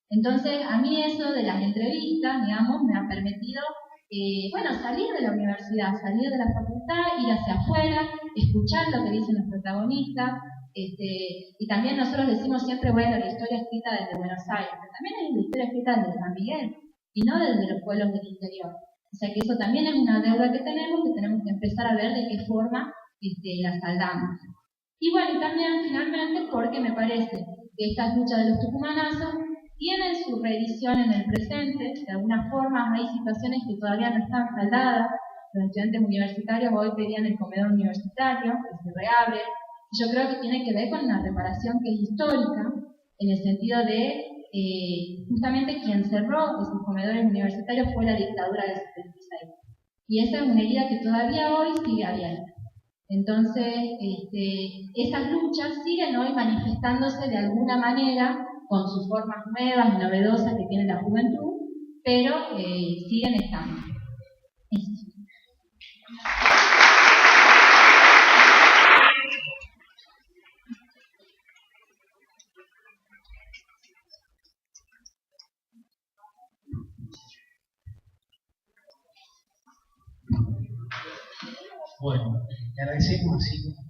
B: Entonces, a mí eso de las entrevistas, digamos, me ha permitido salir de la universidad, salir de la facultad, ir hacia afuera, escuchar lo que dicen los protagonistas, y también nosotros decimos siempre, bueno, la historia escrita desde Buenos Aires, pero también hay la historia escrita desde San Miguel, y no desde los pueblos del interior. O sea que eso también es una deuda que tenemos que empezar a ver de qué forma la saldamos. Y bueno, y también finalmente porque me parece que estas luchas de los tucumanazos tienen su reedición en el presente. De alguna forma hay situaciones que todavía no están saldadas. Los estudiantes universitarios hoy pedían el comedor universitario, que se reabre. Yo creo que tiene que ver con una reparación que es histórica, en el sentido de justamente quien cerró esos comedores universitarios fue la dictadura del 76. Y esa es una herida que todavía hoy sigue abierta. Entonces, esas luchas siguen hoy manifestándose de alguna manera con sus formas nuevas y novedosas que tiene la juventud, pero siguen estando. Eso.
A: Bueno, le agradecemos a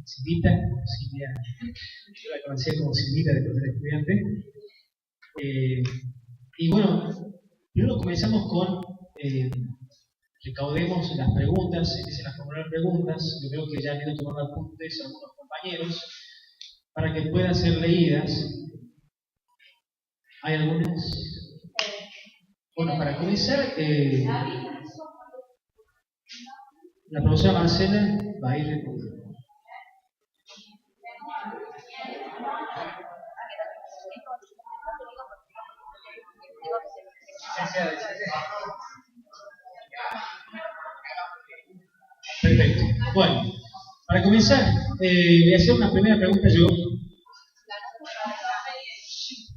A: Silvita, yo la conocí como Silvita de cuando era estudiante. Y bueno, primero comenzamos con recaudemos las preguntas, empiecen a formular preguntas. Yo creo que ya han ido tomando apuntes algunos compañeros para que puedan ser leídas. ¿Hay algunas? Bueno, para comenzar, la profesora Marcela va a ir respondiendo. Perfecto. Bueno, para comenzar, voy a hacer una primera pregunta yo. Si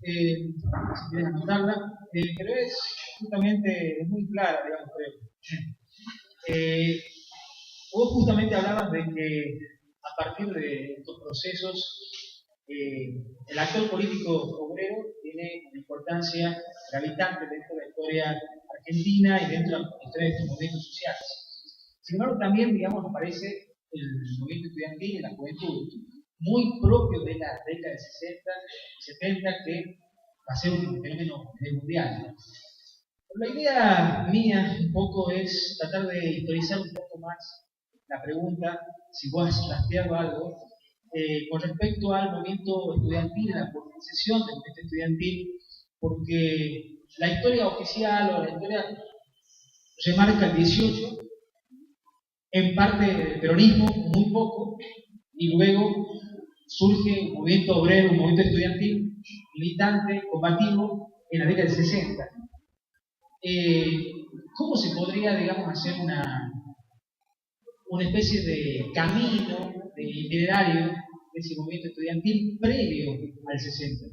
A: quieren anotarla, pero es justamente muy clara, digamos, creo. Vos justamente hablabas de que a partir de estos procesos, el actor político obrero tiene una importancia gravitante dentro de la historia argentina y dentro de la historia de estos movimientos sociales. Sin embargo, también, digamos, aparece el movimiento estudiantil en la juventud, muy propio de la década de 60 y 70, que va a ser un fenómeno mundial. La idea mía un poco es tratar de historizar un poco más la pregunta, si vos has planteado algo, con respecto al movimiento estudiantil, a la politización del movimiento estudiantil, porque la historia oficial o la historia remarca el 18, en parte del peronismo, muy poco, y luego surge un movimiento obrero, un movimiento estudiantil, militante, combativo, en la década del 60. ¿Cómo se podría, digamos, hacer una especie de camino, de itinerario de ese movimiento estudiantil previo al 60?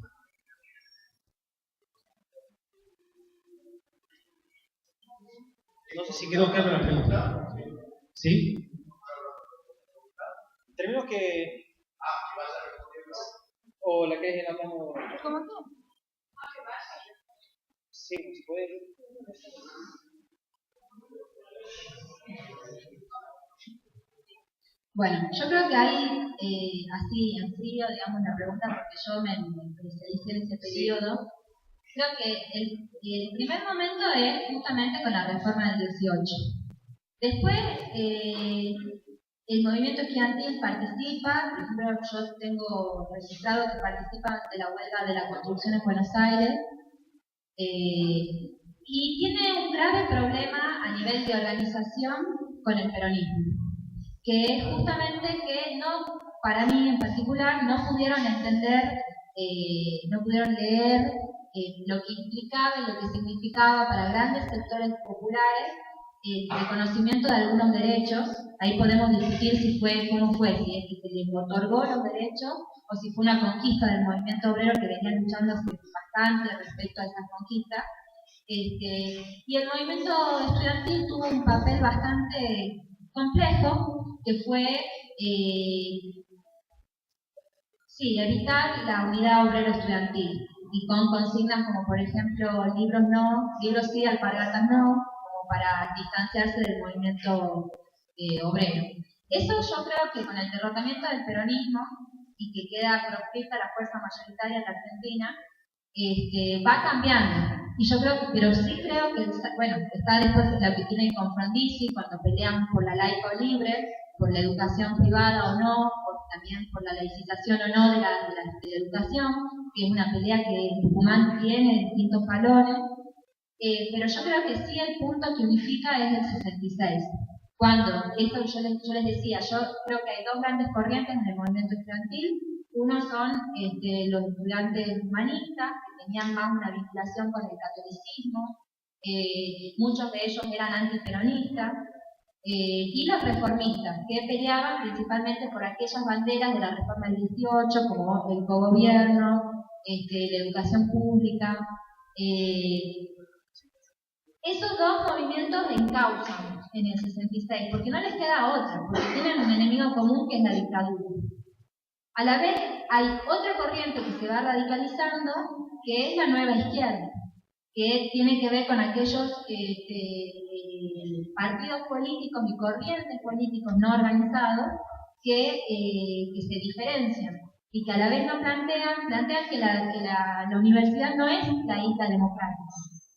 A: No sé si quedó clara la pregunta. ¿Sí? Tenemos que... ¿O la que es en la mano?
B: ¿Cómo tú?
A: Sí, si puede.
B: Bueno, yo creo que hay, así en frío, digamos, la pregunta, porque yo me especialicé en ese periodo. Creo que el primer momento es justamente con la reforma del 18. Después, el movimiento estudiantil participa, por ejemplo, yo tengo registrado que participa de la huelga de la construcción en Buenos Aires, y tiene un grave problema a nivel de organización con el peronismo, que es justamente que no, para mí en particular, no pudieron entender, no pudieron leer lo que implicaba y lo que significaba para grandes sectores populares el reconocimiento de algunos derechos. Ahí podemos discutir si cómo fue, si es que se les otorgó los derechos o si fue una conquista del movimiento obrero que venía luchando bastante respecto a esas conquistas. Y el movimiento estudiantil tuvo un papel bastante complejo, que fue evitar la unidad obrero-estudiantil, y con consignas como, por ejemplo, libros sí, alpargatas no, como para distanciarse del movimiento obrero. Eso yo creo que con el derrotamiento del peronismo, y que queda proscrita la fuerza mayoritaria en la Argentina, va cambiando. Y yo creo que, pero sí creo que, bueno, está después lo que tiene con Frondizi, cuando pelean por la laica o libre, por la educación privada o no, también por la laicización o no de la educación, que es una pelea que Tucumán tiene distintos valores. Pero yo creo que sí el punto que unifica es el 66. Cuando, eso yo les decía, yo creo que hay dos grandes corrientes en el movimiento estudiantil. Uno son los estudiantes humanistas, que tenían más una vinculación con el catolicismo, muchos de ellos eran antiperonistas, y los reformistas, que peleaban principalmente por aquellas banderas de la reforma del 18, como el cogobierno, la educación pública. Esos dos movimientos encausan en el 66, porque no les queda otra, porque tienen un enemigo común que es la dictadura. A la vez hay otra corriente que se va radicalizando, que es la nueva izquierda, que tiene que ver con aquellos partidos políticos y corrientes políticos no organizados que se diferencian y que a la vez no plantean que la universidad no es la isla democrática,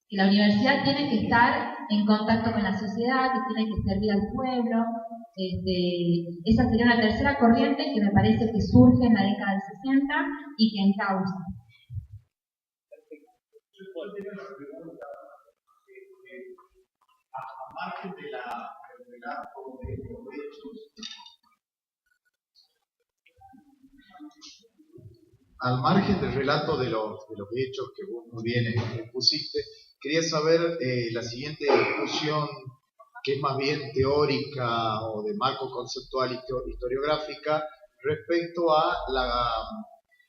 B: que la universidad tiene que estar en contacto con la sociedad, que tiene que servir al pueblo. Esa sería una tercera corriente que me parece que surge en la década del 60 y que encausa.
C: A margen del relato de los hechos, al margen del relato de los hechos que vos muy bien expusiste, quería saber la siguiente discusión, que es más bien teórica o de marco conceptual historiográfica, respecto a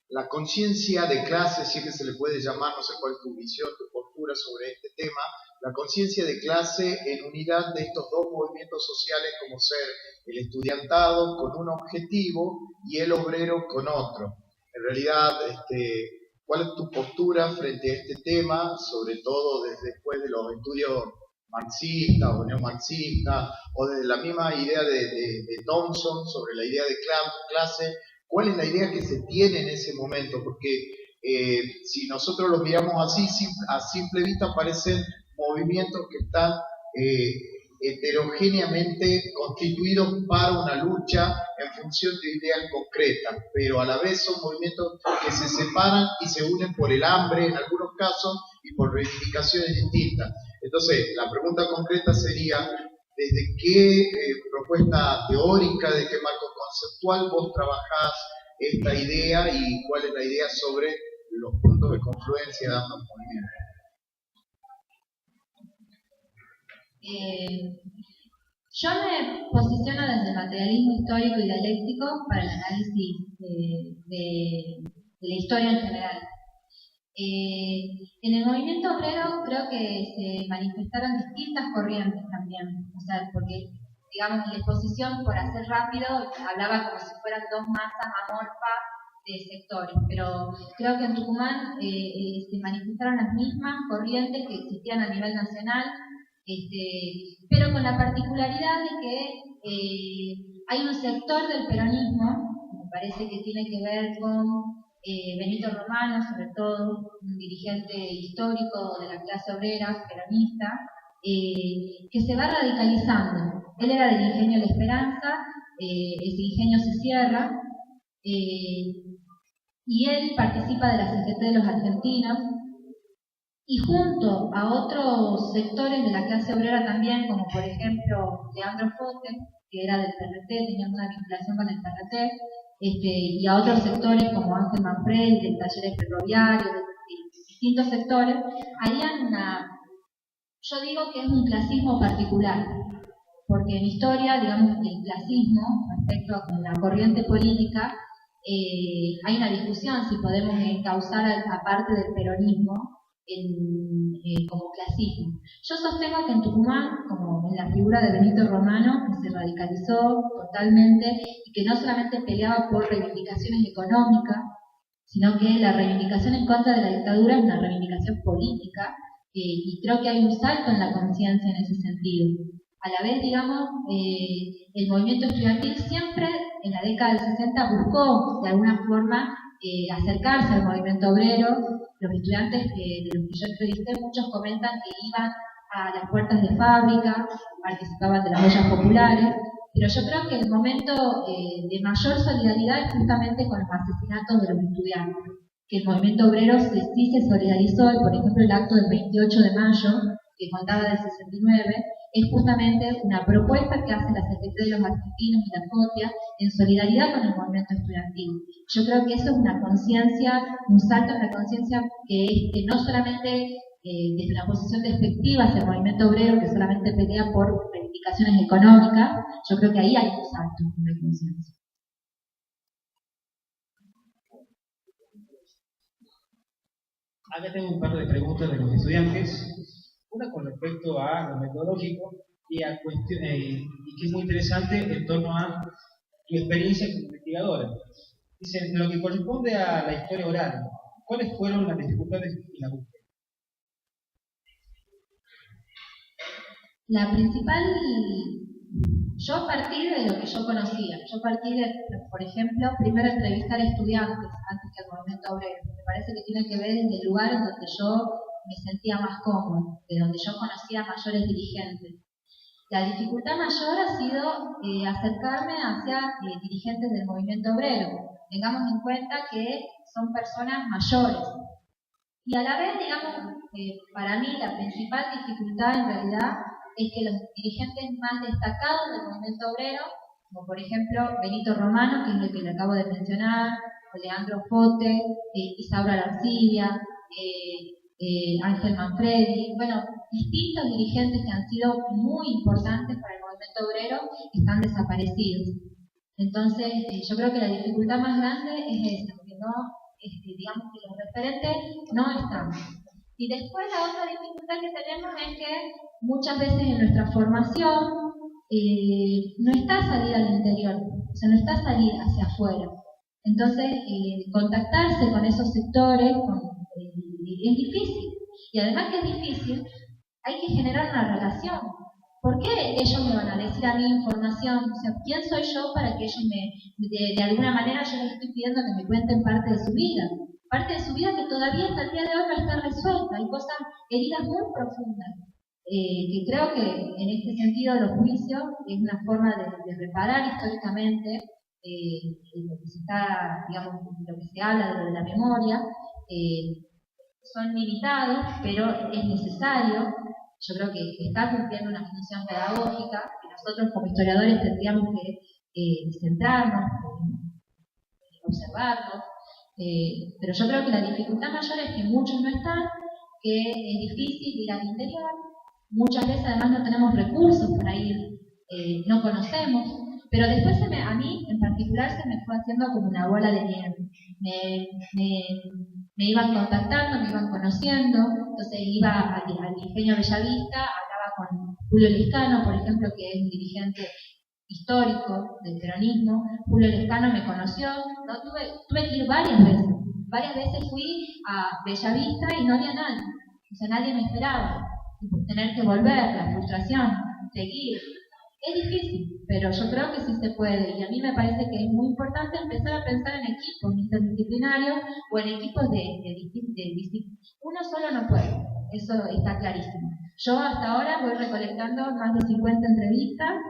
C: la conciencia de clase, si es que se le puede llamar, no sé cuál es tu visión, tu postura sobre este tema, la conciencia de clase en unidad de estos dos movimientos sociales, como ser el estudiantado con un objetivo y el obrero con otro. En realidad, ¿cuál es tu postura frente a este tema, sobre todo después de los estudios marxistas o neomarxistas, o desde la misma idea de Thompson sobre la idea de clase? ¿Cuál es la idea que se tiene en ese momento? Porque si nosotros los miramos así, a simple vista parecen movimientos que están heterogéneamente constituidos para una lucha en función de ideas concretas, pero a la vez son movimientos que se separan y se unen por el hambre en algunos casos y por reivindicaciones distintas. Entonces, la pregunta concreta sería: ¿desde qué propuesta teórica, de qué marco conceptual vos trabajás esta idea y cuál es la idea sobre los puntos de confluencia de ambos movimientos?
B: Yo me posiciono desde el materialismo histórico y dialéctico para el análisis de la historia en general. En el movimiento obrero creo que se manifestaron distintas corrientes también, o sea, porque, digamos, en la exposición, por hacer rápido, hablaba como si fueran dos masas amorfas de sectores, pero creo que en Tucumán se manifestaron las mismas corrientes que existían a nivel nacional, pero con la particularidad de que hay un sector del peronismo, me parece que tiene que ver con Benito Romano, sobre todo, un dirigente histórico de la clase obrera peronista, que se va radicalizando. Él era del Ingenio La Esperanza, ese ingenio se cierra, y él participa de la CGT de los argentinos, y junto a otros sectores de la clase obrera también, como por ejemplo Leandro Fote, que era del PRT, tenía una vinculación con el PRT, y a otros sectores como Ángel Manfredi, de talleres ferroviarios, de distintos sectores, harían yo digo que es un clasismo particular, porque en historia, digamos, el clasismo, respecto a la corriente política, hay una discusión si podemos encauzar a parte del peronismo como clasismo. Yo sostengo que en Tucumán, como en la figura de Benito Romano, que se radicalizó totalmente y que no solamente peleaba por reivindicaciones económicas, sino que la reivindicación en contra de la dictadura es una reivindicación política, y creo que hay un salto en la conciencia en ese sentido. A la vez, digamos, el movimiento estudiantil siempre en la década del 60 buscó de alguna forma acercarse al movimiento obrero. Los estudiantes de los que yo entrevisté, muchos comentan que iban a las puertas de fábrica, participaban de las ollas populares, pero yo creo que el momento de mayor solidaridad es justamente con los asesinatos de los estudiantes, que el movimiento obrero sí se solidarizó, y por ejemplo el acto del 28 de mayo, que contaba del 69, es justamente una propuesta que hace la CGT de los argentinos y la FOTIA en solidaridad con el movimiento estudiantil. Yo creo que eso es una conciencia, un salto en la conciencia que no solamente desde una posición despectiva hacia el movimiento obrero, que solamente pelea por reivindicaciones económicas. Yo creo que ahí hay un salto en la conciencia.
A: Acá tengo un par de preguntas de los estudiantes. Una con respecto a lo metodológico y a cuestiones, y que es muy interesante en torno a tu experiencia como investigadora. Dice, en lo que corresponde a la historia oral, ¿cuáles fueron las dificultades en la búsqueda?
B: La principal, yo a partir de lo que yo conocía, por ejemplo, primero entrevistar estudiantes antes que el movimiento obrero. Me parece que tiene que ver en el lugar en donde yo me sentía más cómodo, de donde yo conocía mayores dirigentes. La dificultad mayor ha sido acercarme hacia dirigentes del movimiento obrero. Tengamos en cuenta que son personas mayores. Y a la vez, digamos, para mí la principal dificultad en realidad es que los dirigentes más destacados del movimiento obrero, como por ejemplo Benito Romano, que es el que le acabo de mencionar, o Leandro Fote, Isaura Larcibia, Ángel Manfredi, bueno, distintos dirigentes que han sido muy importantes para el movimiento obrero están desaparecidos. Entonces, yo creo que la dificultad más grande es esa, que no, digamos que los referentes no están. Y después la otra dificultad que tenemos es que muchas veces en nuestra formación no está salir al interior, o sea, no está salir hacia afuera. Entonces, contactarse con esos sectores es difícil. Y además que es difícil, hay que generar una relación. ¿Por qué ellos me van a decir a mí información? O sea, ¿quién soy yo para que ellos de alguna manera yo les estoy pidiendo que me cuenten parte de su vida? Parte de su vida que todavía hasta el día de hoy no está resuelta. Hay cosas, heridas muy profundas. Que creo que en este sentido los juicios es una forma de reparar históricamente lo que se está, digamos, lo que se habla de lo de la memoria. Son limitados, pero es necesario. Yo creo que está cumpliendo una función pedagógica que nosotros como historiadores tendríamos que centrarnos, observarlos. Pero yo creo que la dificultad mayor es que muchos no están, que es difícil ir al interior, muchas veces además no tenemos recursos para ir, no conocemos, pero después a mí en particular se me fue haciendo como una bola de nieve. Me iban contactando, me iban conociendo, entonces iba al Ingenio Bellavista, hablaba con Julio Lescano, por ejemplo, que es un dirigente histórico del peronismo. Julio Lescano me conoció, ¿no? Tuve que ir varias veces fui a Bellavista y no había nadie, o sea, nadie me esperaba, tener que volver, la frustración, seguir. Es difícil, pero yo creo que sí se puede, y a mí me parece que es muy importante empezar a pensar en equipos interdisciplinarios o en equipos de disciplinas. Uno solo no puede, eso está clarísimo. Yo hasta ahora voy recolectando más de 50 entrevistas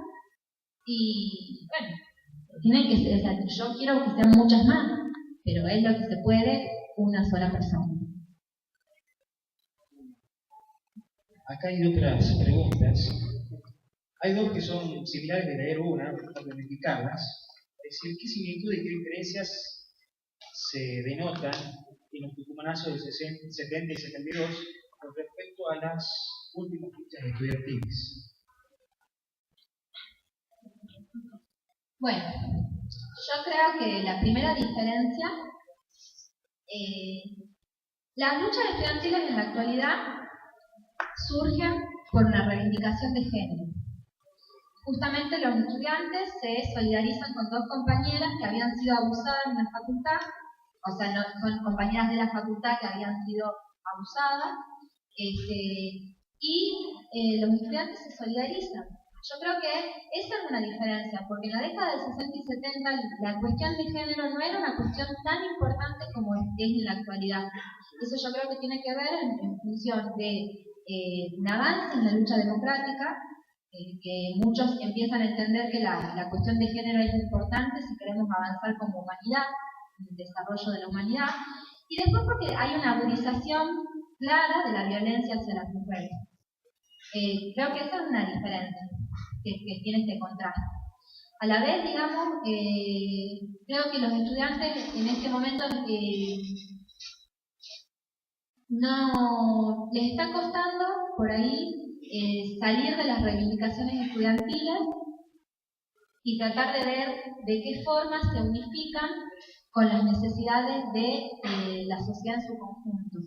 B: y, bueno, tienen que ser, o sea, yo quiero que sean muchas más, pero es lo que se puede una sola persona.
A: Acá hay otras preguntas. Hay dos que son similares, de leer una, para verificarlas. Es decir, ¿qué similitud y qué diferencias se denotan en los tucumanazos del 70 y 72 con respecto a las últimas luchas estudiantiles?
B: Bueno, yo creo que la primera diferencia, las luchas estudiantiles en la actualidad surgen por una reivindicación de género. Justamente los estudiantes se solidarizan con dos compañeras que habían sido abusadas en la facultad, o sea, no, son compañeras de la facultad que habían sido abusadas, y los estudiantes se solidarizan. Yo creo que esa es una diferencia, porque en la década del 60 y 70 la cuestión de género no era una cuestión tan importante como es en la actualidad. Eso yo creo que tiene que ver en función de un avance en la lucha democrática, que muchos empiezan a entender que la cuestión de género es importante si queremos avanzar como humanidad, en el desarrollo de la humanidad, y después porque hay una agudización clara de la violencia hacia las mujeres. Creo que esa es una diferencia que tiene este contraste. A la vez, digamos, creo que los estudiantes en este momento no les está costando por ahí salir de las reivindicaciones estudiantiles y tratar de ver de qué forma se unifican con las necesidades de la sociedad en su conjunto.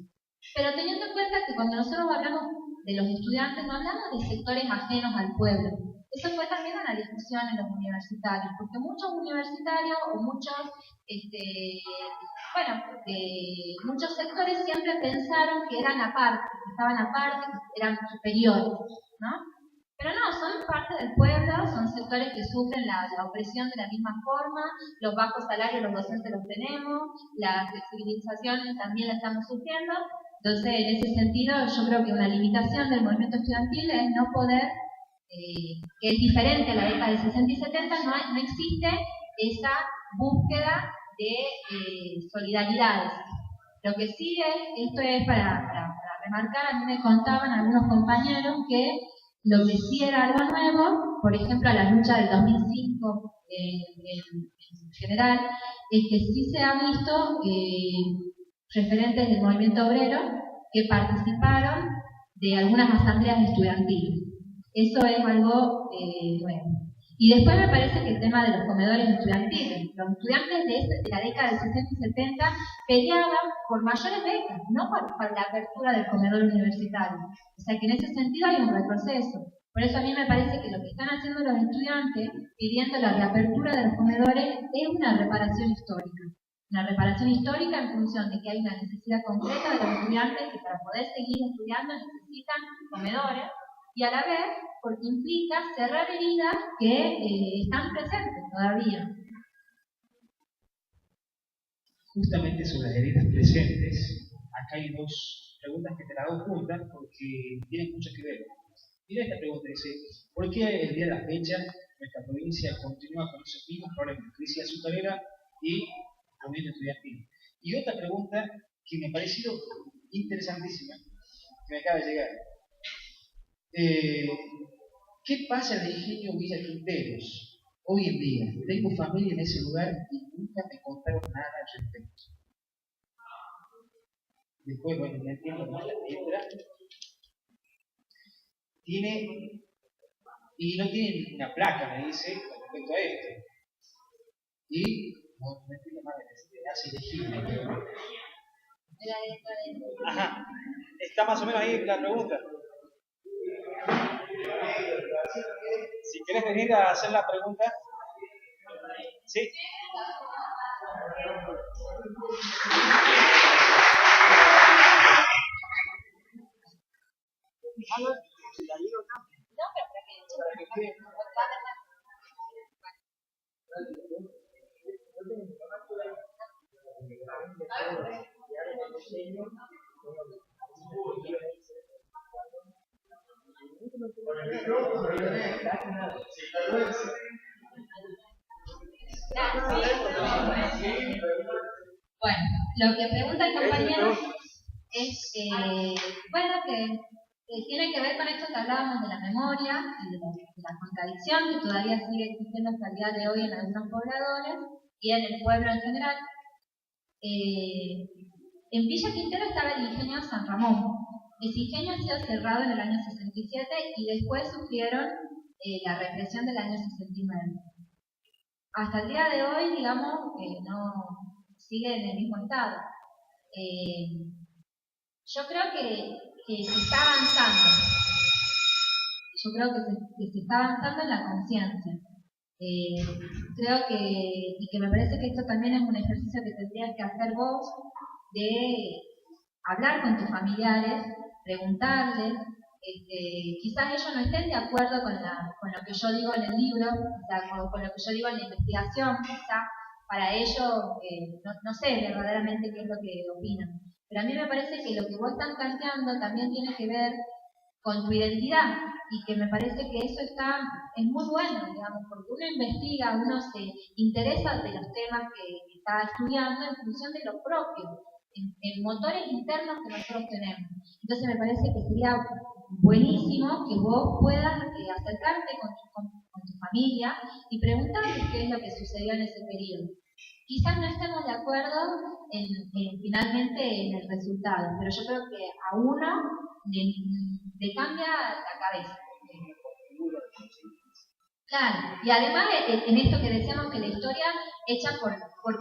B: Pero teniendo en cuenta que cuando nosotros hablamos de los estudiantes, no hablamos de sectores ajenos al pueblo. Eso fue también una discusión en los universitarios, porque muchos universitarios o muchos muchos sectores siempre pensaron que eran aparte, que estaban aparte, que eran superiores, ¿no? Pero no, son parte del pueblo, son sectores que sufren la opresión de la misma forma, los bajos salarios los docentes los tenemos, la flexibilización también la estamos sufriendo. Entonces, en ese sentido, yo creo que una limitación del movimiento estudiantil es no poder, que es diferente a la década de 60 y 70, no existe esa búsqueda de solidaridades. Lo que sí esto es para remarcar, a mí me contaban algunos compañeros que lo que sí era algo nuevo, por ejemplo, a la lucha del 2005 en general, es que sí se ha visto referentes del movimiento obrero que participaron de algunas asambleas estudiantiles. Eso es algo nuevo. Y después me parece que el tema de los comedores estudiantiles. Los estudiantes de la década del 60 y 70 peleaban por mayores becas, no por la apertura del comedor universitario. O sea que en ese sentido hay un retroceso. Por eso a mí me parece que lo que están haciendo los estudiantes, pidiendo la reapertura de los comedores, es una reparación histórica. Una reparación histórica en función de que hay una necesidad concreta de los estudiantes que para poder seguir estudiando necesitan comedores, y a la vez porque implica cerrar heridas que están presentes todavía.
A: Justamente sobre las heridas presentes, acá hay dos preguntas que te las hago juntas porque tienen mucho que ver. Mira esta pregunta, dice, ¿por qué el día de la fecha nuestra provincia continúa con esos mismos problemas, crisis azucarera y movimiento estudiantil? Y otra pregunta que me ha parecido interesantísima, que me acaba de llegar. ¿Qué pasa en el ingenio Villa Quinteros hoy en día? Tengo familia en ese lugar y nunca me contaron nada al respecto. Después, bueno, ya entiendo más la letra. No tiene ninguna placa, me dice, con respecto a esto. Y no entiendo más de hace elegible. Ajá. Está más o menos ahí la pregunta. Si querés venir a hacer la pregunta. ¿Sí?
B: Bueno, lo que pregunta el compañero es, que tiene que ver con esto que hablábamos de la memoria y de la contradicción que todavía sigue existiendo hasta el día de hoy en algunos pobladores y en el pueblo en general. En Villa Quintero estaba el ingenio San Ramón. Ese ingenio ha sido cerrado en el año 67 y después sufrieron la represión del año 69. Hasta el día de hoy, digamos, no sigue en el mismo estado. Yo creo que se está avanzando. Yo creo que se está avanzando en la conciencia. Creo que me parece que esto también es un ejercicio que tendrías que hacer vos, de hablar con tus familiares, preguntarles, quizás ellos no estén de acuerdo con lo que yo digo en el libro, o sea, con lo que yo digo en la investigación, quizás para ellos no sé verdaderamente qué es lo que opinan. Pero a mí me parece que lo que vos estás planteando también tiene que ver con tu identidad y que me parece que eso es muy bueno, digamos, porque uno investiga, uno se interesa de los temas que está estudiando en función de lo propio, en motores internos que nosotros tenemos. Entonces me parece que sería buenísimo que vos puedas acercarte con tu familia y preguntarles qué es lo que sucedió en ese periodo. Quizás no estemos de acuerdo finalmente en el resultado, pero yo creo que a uno le cambia la cabeza. Claro, y además en esto que decíamos que la historia hecha por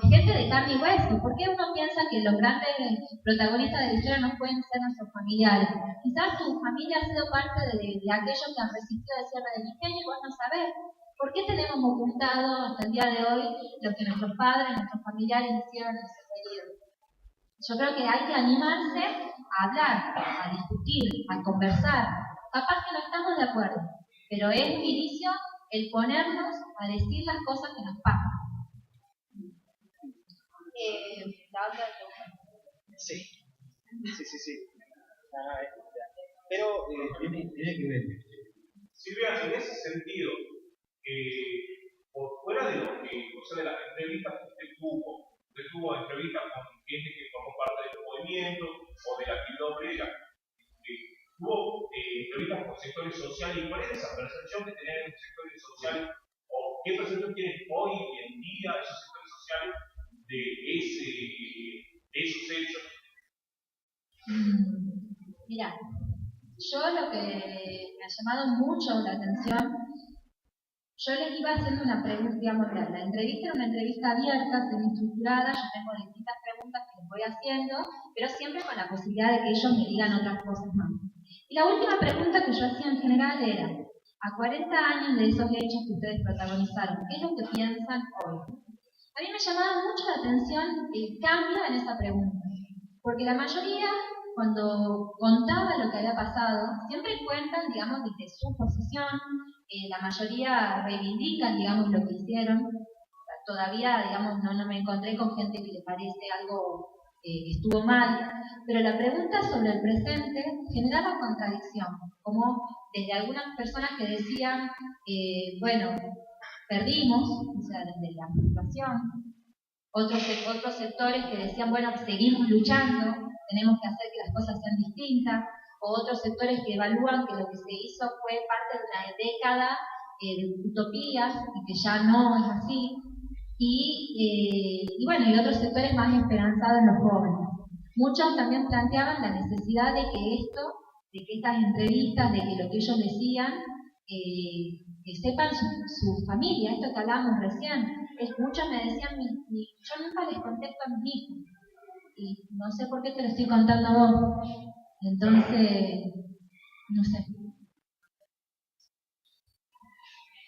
B: gente de carne y hueso, ¿por qué uno piensa que los grandes protagonistas de la historia no pueden ser nuestros familiares? Quizás tu familia ha sido parte de aquellos que han resistido el cierre del ingenio y vos no sabés. ¿Por qué tenemos ocultado hasta el día de hoy lo que nuestros padres, nuestros familiares hicieron en ese periodo? Yo creo que hay que animarse a hablar, a discutir, a conversar. Capaz que no estamos de acuerdo, pero es un inicio el ponernos a decir las cosas que nos pasan. La otra pregunta.
A: Sí. Pero tiene que ver.
D: Silvia, en ese sentido, por fuera de lo que, o sea, de las entrevistas que usted tuvo entrevistas con gente que formó parte del movimiento o de la actividad obrera, tuvo entrevistas con sectores sociales, y cuál es esa percepción que tenían en los sectores sociales, o qué percepción tienen hoy en día esos sectores sociales de esos hechos.
B: Mira, yo lo que me ha llamado mucho la atención, yo les iba haciendo una pregunta, digamos, la entrevista era una entrevista abierta, semi-estructurada, yo tengo distintas preguntas que les voy haciendo, pero siempre con la posibilidad de que ellos me digan otras cosas más. Y la última pregunta que yo hacía en general era, a 40 años de esos hechos que ustedes protagonizaron, ¿qué es lo que piensan hoy? A mí me llamaba mucho la atención el cambio en esa pregunta, porque la mayoría, cuando contaba lo que había pasado, siempre cuentan, digamos, desde su posición, la mayoría reivindican, digamos, lo que hicieron. Todavía, digamos, no me encontré con gente que le parece algo que estuvo mal, pero la pregunta sobre el presente generaba contradicción, como desde algunas personas que decían, bueno, perdimos, o sea, desde la frustración, otros sectores que decían, bueno, seguimos luchando, tenemos que hacer que las cosas sean distintas, o otros sectores que evalúan que lo que se hizo fue parte de una década de utopías y que ya no es así, y bueno, y otros sectores más esperanzados en los jóvenes. Muchos también planteaban la necesidad de que estas entrevistas, de que lo que ellos decían, que sepan su familia, esto que hablábamos recién. Muchos me decían, yo nunca les contesto a mis hijos, y no sé por qué te lo estoy contando a vos. Entonces, no sé.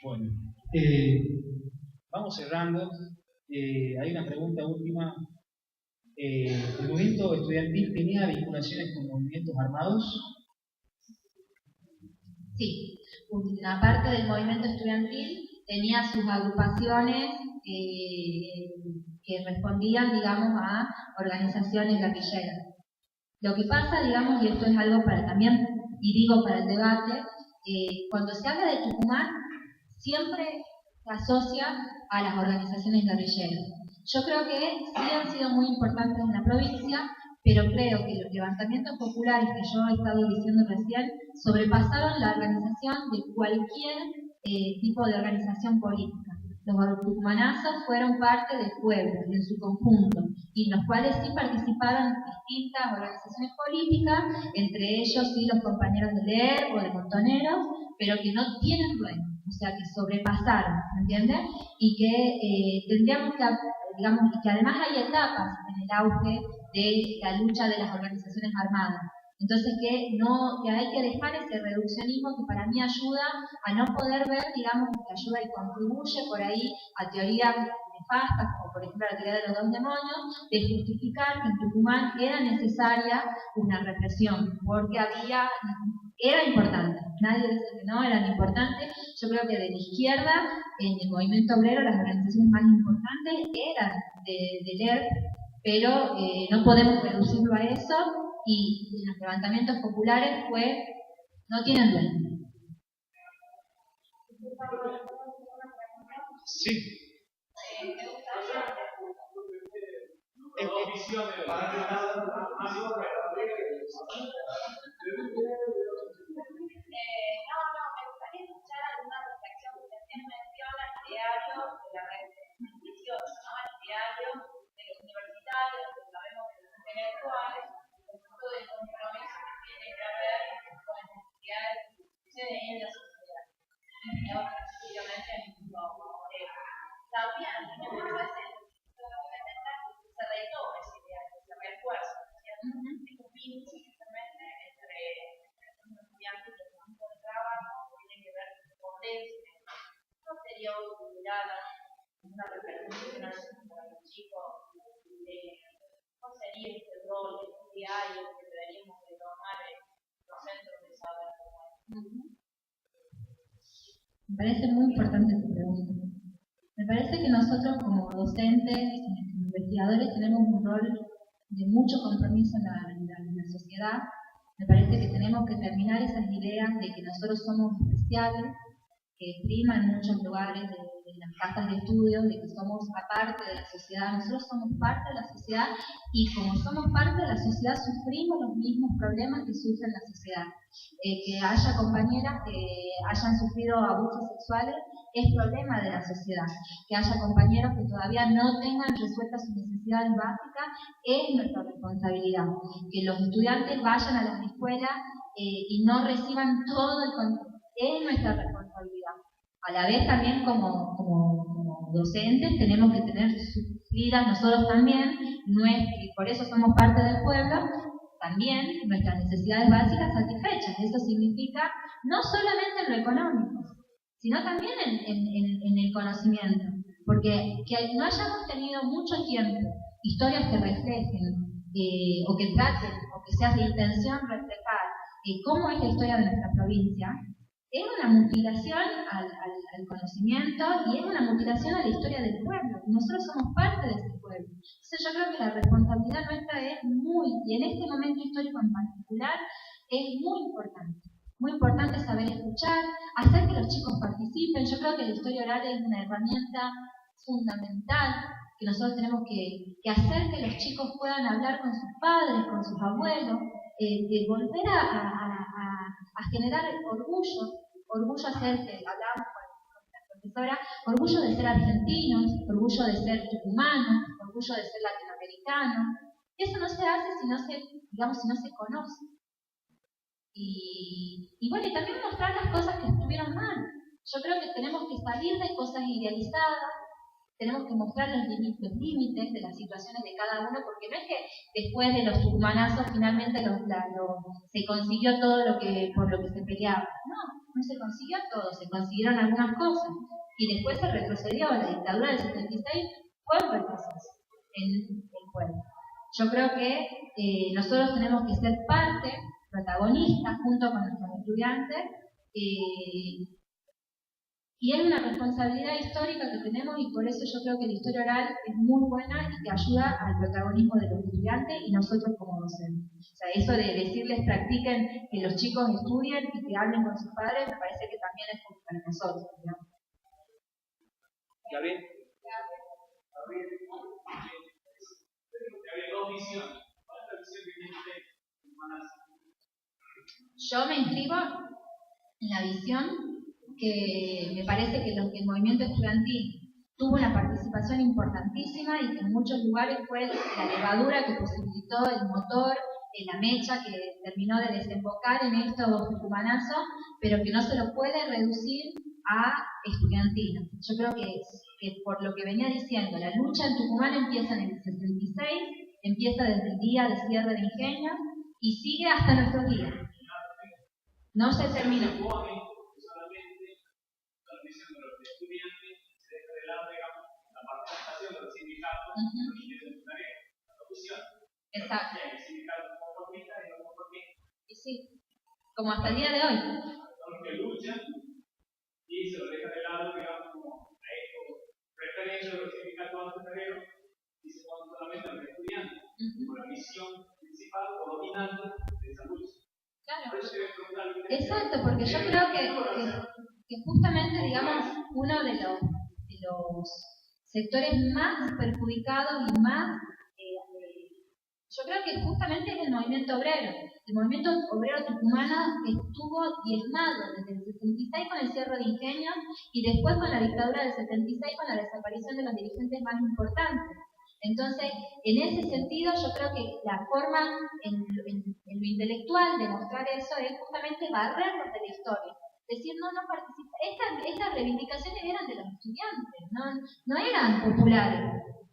A: Bueno, vamos cerrando. Hay una pregunta última. ¿El movimiento estudiantil tenía vinculaciones con movimientos armados?
B: Sí, una parte del movimiento estudiantil tenía sus agrupaciones que respondían, digamos, a organizaciones guerrilleras. Lo que pasa, digamos, y esto es algo para también, y digo para el debate, cuando se habla de Tucumán, siempre se asocia a las organizaciones guerrilleras. Yo creo que sí han sido muy importantes en la provincia, pero creo que los levantamientos populares que yo he estado diciendo recién sobrepasaron la organización de cualquier tipo de organización política. Los tucumanazos fueron parte del pueblo en su conjunto, y en los cuales sí participaron distintas organizaciones políticas, entre ellos sí los compañeros de LER o de Montoneros, pero que no tienen dueño, o sea que sobrepasaron, ¿entiendes? Y que tendríamos que, digamos, y que además hay etapas en el auge de la lucha de las organizaciones armadas. Entonces que hay que dejar ese reduccionismo que para mí ayuda a no poder ver, digamos, que ayuda y contribuye por ahí a teorías nefastas, como por ejemplo la teoría de los dos demonios, de justificar que en Tucumán era necesaria una represión, porque era importante, nadie dice que no, eran importantes. Yo creo que de la izquierda, en el movimiento obrero, las organizaciones más importantes eran de LER, pero no podemos reducirlo a eso, y los levantamientos populares no tienen dueño.
A: Sí.
B: Me gustaría escuchar alguna reflexión que también menciona el diario de la red de instituciones, ¿no? El diario de los universitarios, que sabemos de los intelectuales, el punto de compromiso que tiene que haber con las necesidades de la institución y de la sociedad. efectivamente también en el se retoma esa idea, se refuerza, ¿cierto? Es un vínculo justamente entre los estudiantes que se encontraban, que tiene que ver con no sería mirada, una repercusión para los chicos, no sería este rol diario que deberíamos de tomar en los centros de saber.
E: Me parece muy importante tu pregunta. Me parece que nosotros como docentes, investigadores, tenemos un rol de mucho compromiso en la sociedad. Me parece que tenemos que terminar esas ideas de que nosotros somos especiales, que prima en muchos lugares de las casas de estudio, de que somos aparte de la sociedad. Nosotros somos parte de la sociedad y como somos parte de la sociedad sufrimos los mismos problemas que sufre la sociedad. Que haya compañeras que hayan sufrido abusos sexuales es problema de la sociedad. Que haya compañeros que todavía no tengan resueltas sus necesidades básicas es nuestra responsabilidad. Que los estudiantes vayan a las escuelas y no reciban todo el contenido es nuestra responsabilidad. A la vez también como docentes tenemos que tener suplidas nosotros también, y por eso somos parte del pueblo, también nuestras necesidades básicas satisfechas. Eso significa no solamente en lo económico, sino también en el conocimiento. Porque que no hayamos tenido mucho tiempo historias que reflejen o que traten o que sea de intención reflejar cómo es la historia de nuestra provincia, es una mutilación al conocimiento y es una mutilación a la historia del pueblo. Y nosotros somos parte de ese pueblo. Entonces yo creo que la responsabilidad nuestra es y en este momento histórico en particular, es muy importante. Muy importante saber escuchar, hacer que los chicos participen. Yo creo que la historia oral es una herramienta fundamental que nosotros tenemos que hacer que los chicos puedan hablar con sus padres, con sus abuelos, de volver a generar orgullo de ser, hablamos con la profesora, orgullo de ser argentinos, orgullo de ser tucumanos, orgullo de ser latinoamericanos. Eso no se hace si no se conoce. Y bueno, y también mostrar las cosas que estuvieron mal. Yo creo que tenemos que salir de cosas idealizadas, tenemos que mostrar los límites de las situaciones de cada uno, porque no es que después de los tucumanazos finalmente se consiguió todo por lo que se peleaba. No se consiguió todo, se consiguieron algunas cosas. Y después se retrocedió. La dictadura del 76 fue un retroceso en el pueblo. Yo creo que nosotros tenemos que ser parte, protagonistas, junto con nuestros estudiantes, y es una responsabilidad histórica que tenemos y por eso yo creo que la historia oral es muy buena y que ayuda al protagonismo de los estudiantes y nosotros como docentes. O sea, eso de decirles practiquen, que los chicos estudien y que hablen con sus padres, me parece que también es para nosotros, ¿no?
D: Gabriel. Había dos visiones. ¿Cuál es la visión que tiene usted?
E: Yo me inscribo en la visión que me parece que el movimiento estudiantil tuvo una participación importantísima y que en muchos lugares fue la levadura que posibilitó el motor, la mecha que terminó de desembocar en estos tucumanazos, pero que no se lo puede reducir a estudiantino. Yo creo que por lo que venía diciendo, la lucha en Tucumán empieza en el 66, empieza desde el día de cierre de Ingenio y sigue hasta nuestros días. No se termina. Exacto. Y sí, como hasta el día de hoy.
D: Los que luchan y se lo dejan de lado, digamos, como a estos referentes de los sindicatos anteriores y se ponen solamente a los estudiantes, con la misión principal o dominante de esa lucha.
E: Claro. Exacto, porque yo creo que justamente, digamos, uno de los sectores más perjudicados y más, yo creo que justamente es el movimiento obrero. El movimiento obrero tucumano estuvo diezmado desde el 66 con el cierre de Ingenio y después con la dictadura del 76 con la desaparición de los dirigentes más importantes. Entonces, en ese sentido, yo creo que la forma en lo intelectual de mostrar eso es justamente barrernos de la historia. Decir, no participa. estas reivindicaciones eran de los estudiantes, no eran populares.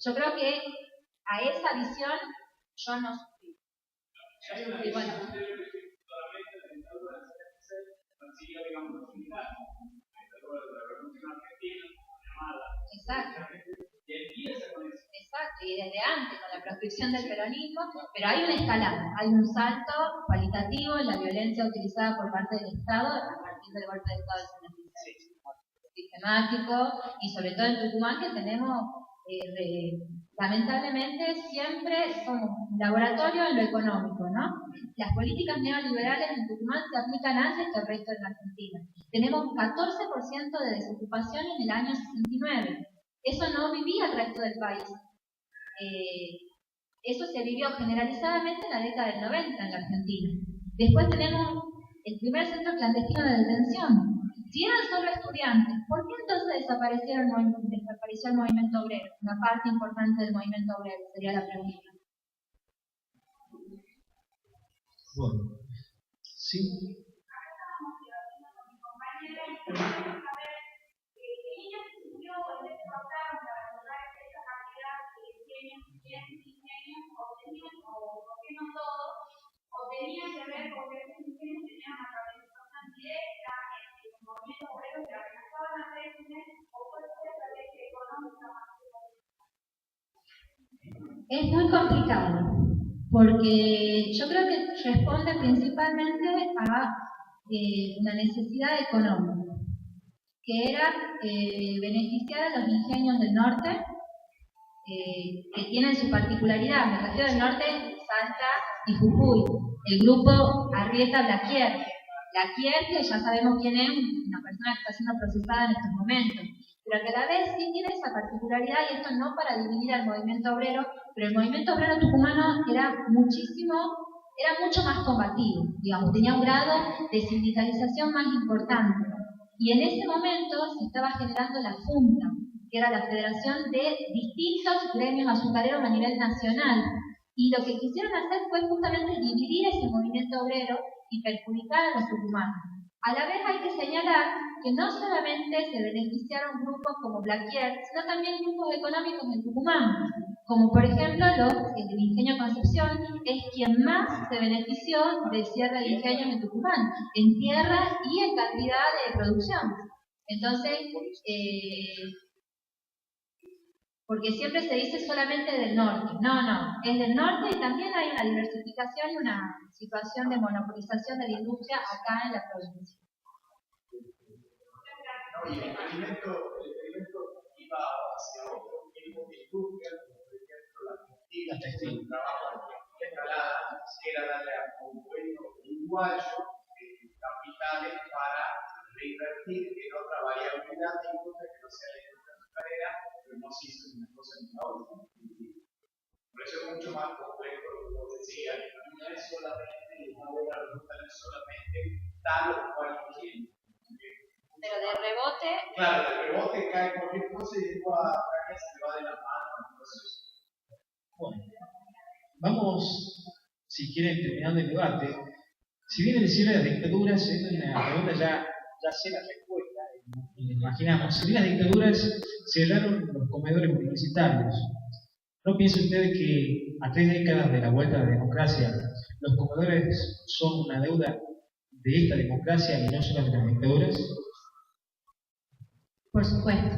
E: Yo creo que a esa visión yo no suscribo. Y bueno. Exacto. Exacto, y desde antes, con la proscripción del peronismo, pero hay una escalada, hay un salto cualitativo en la violencia utilizada por parte del Estado a partir del golpe de Estado del 76. Sistemático, y sobre todo en Tucumán, que tenemos, lamentablemente, siempre somos un laboratorio en lo económico, ¿no? Las políticas neoliberales en Tucumán se aplican antes que el resto de la Argentina. Tenemos 14% de desocupación en el año 69. Eso no vivía el resto del país. Eso se vivió generalizadamente en la década del 90 en la Argentina. Después tenemos el primer centro clandestino de detención. Si eran solo estudiantes, ¿por qué entonces desapareció el movimiento obrero? Una parte importante del movimiento obrero sería la pregunta.
A: Bueno, sí.
E: Tenía que ver con que estos ingenios tenían una participación directa en el movimiento obrero que amenazaban a régimen o puede ser la ley económica más. Es muy complicado, porque yo creo que responde principalmente a una necesidad económica, que era beneficiar a los ingenios del norte, que tienen su particularidad. Me refiero al norte, Salta y Jujuy. El grupo Arrieta-Blaquier. Blaquier, que ya sabemos quién es, una persona que está siendo procesada en estos momentos, pero que a la vez sí tiene esa particularidad, y esto no para dividir al movimiento obrero, pero el movimiento obrero tucumano era mucho más combativo, digamos, tenía un grado de sindicalización más importante. Y en ese momento se estaba generando la FUNTA, que era la federación de distintos gremios azucareros a nivel nacional. Y lo que quisieron hacer fue justamente dividir ese movimiento obrero y perjudicar a los tucumanos. A la vez hay que señalar que no solamente se beneficiaron grupos como Blaquier, sino también grupos económicos en Tucumán, como por ejemplo el Ingenio Concepción, es quien más se benefició del cierre de ingenios en Tucumán, en tierra y en cantidad de producción. Entonces, porque siempre se dice solamente del norte. No, es del norte, y también hay una diversificación y una situación de monopolización de la industria acá en la provincia.
C: No, y el experimento iba hacia otro tipo de industria, como por ejemplo la textil, el trabajo de escalada, era darle a un dueño uruguayo capitales para reinvertir en otra variabilidad de industria que no sea la industria azucarera, pero no se hizo una cosa ni la otra. Por eso es mucho más complejo lo que vos decías. No es solamente, una buena pregunta no es solamente tal o cual ingenio.
E: Pero de rebote. Claro,
C: de rebote cae cualquier cosa y después a caer se le va de la mano al proceso.
A: Bueno, vamos, si quieren, terminando el debate. Si bien el cierre de las dictaduras es una pregunta ya sé la respuesta, imaginamos. Si bien las dictaduras cerraron los comedores universitarios, ¿no piensa usted que a 3 décadas de la vuelta a la democracia, los comedores son una deuda de esta democracia y no solo de las dictaduras?
E: Por supuesto.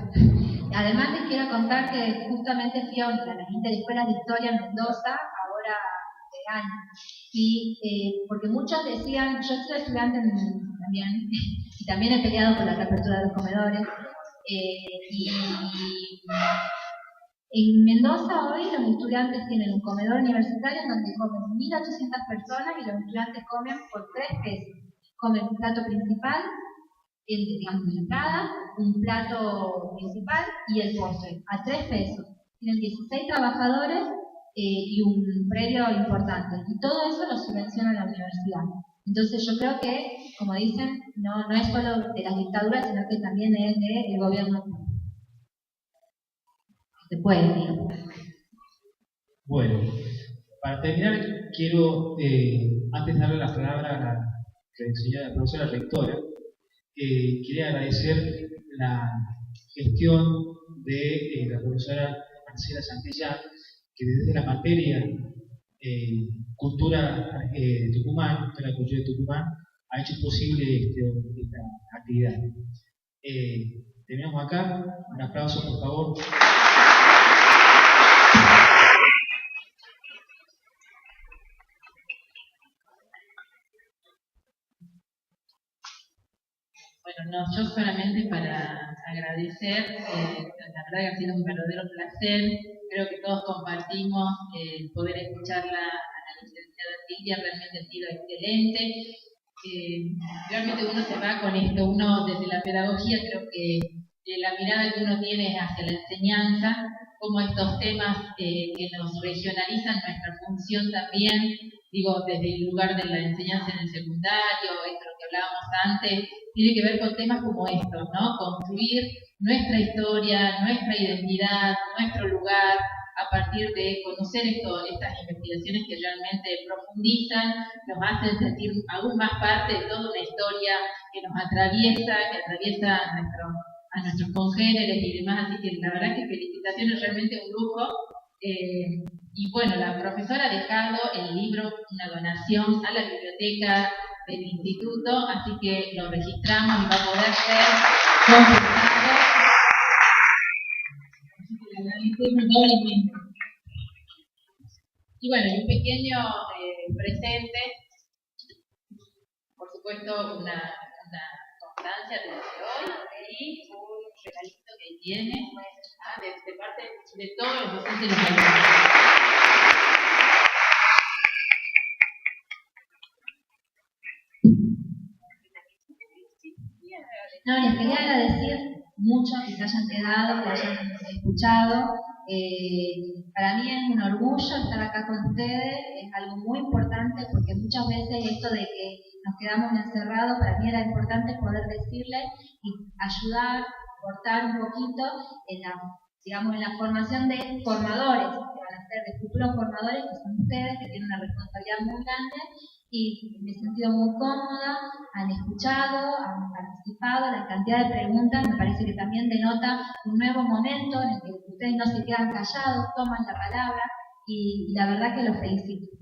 E: Además les quiero contar que justamente fui a las interescuelas de historia en Mendoza, ahora de año. Y porque muchos decían, yo soy estudiante también, y también he peleado por la reapertura de los comedores, y en Mendoza hoy los estudiantes tienen un comedor universitario donde comen 1.800 personas y los estudiantes comen por 3 pesos. Comen un plato principal, digamos, de entrada, un plato principal y el postre, a 3 pesos. Tienen 16 trabajadores y un predio importante. Y todo eso lo subvenciona la universidad. Entonces yo creo que, como dicen, no es solo de las dictaduras, sino que también es del gobierno. Se puede, digo.
A: Bueno, para terminar, quiero, antes de darle la palabra a la señora profesora rectora, Quería agradecer la gestión de la profesora Marcela Santillán, que desde la materia Cultura de Tucumán, de la Cultura de Tucumán, ha hecho posible esta actividad. Terminamos acá. Un aplauso, por favor.
F: Bueno, no, yo solamente para agradecer, la verdad que ha sido un verdadero placer, creo que todos compartimos poder escucharla a la licenciada Silvia, realmente ha sido excelente. Realmente uno se va con esto, uno desde la pedagogía creo que la mirada que uno tiene hacia la enseñanza, como estos temas que nos regionalizan nuestra función también, digo, desde el lugar de la enseñanza en el secundario, esto lo que hablábamos antes, tiene que ver con temas como estos, ¿no? Construir nuestra historia, nuestra identidad, nuestro lugar, a partir de conocer estas investigaciones que realmente profundizan, nos hacen sentir aún más parte de toda una historia que nos atraviesa, a nuestros congéneres y demás, así que la verdad que felicitaciones, realmente un lujo. Y bueno, la profesora ha dejado el libro, una donación a la biblioteca del instituto, así que lo registramos y va a poder ser consultado. Y bueno, un pequeño presente, por supuesto una constancia de hoy y un regalito que tiene de parte de todos los docentes de los alumnos.
E: No, les quería agradecer mucho que se hayan quedado, que hayan escuchado. Para mí es un orgullo estar acá con ustedes, es algo muy importante porque muchas veces esto de que nos quedamos encerrados, para mí era importante poder decirles y ayudar, aportar un poquito en la formación de formadores, que van a ser de futuros formadores, que son ustedes, que tienen una responsabilidad muy grande. Y me he sentido muy cómoda, han escuchado, han participado, la cantidad de preguntas me parece que también denota un nuevo momento en el que ustedes no se quedan callados, toman la palabra y la verdad que los felicito.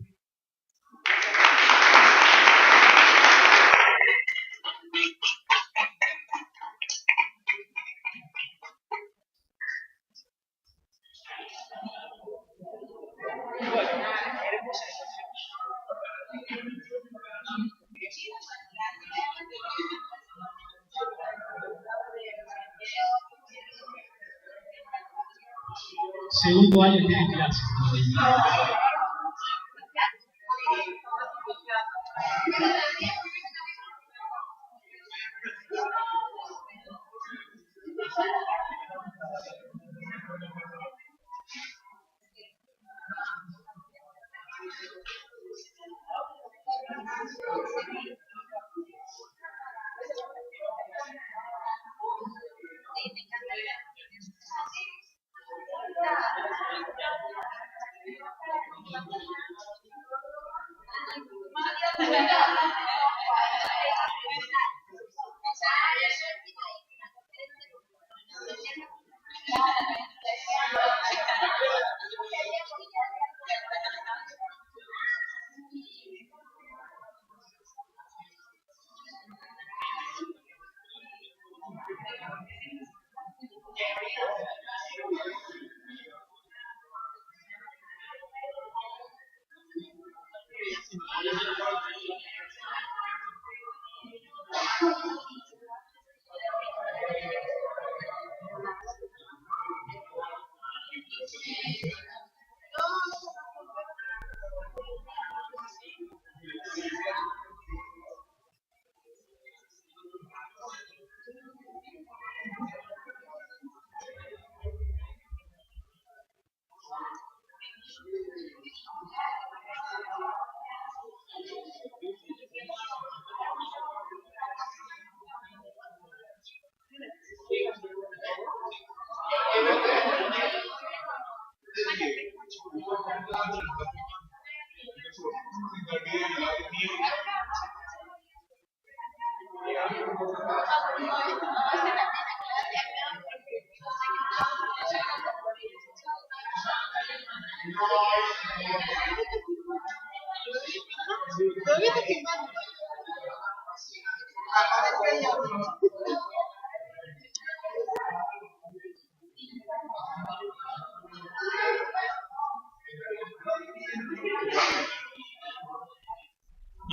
A: Segundo año tiene clases.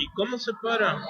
G: ¿Y cómo se para?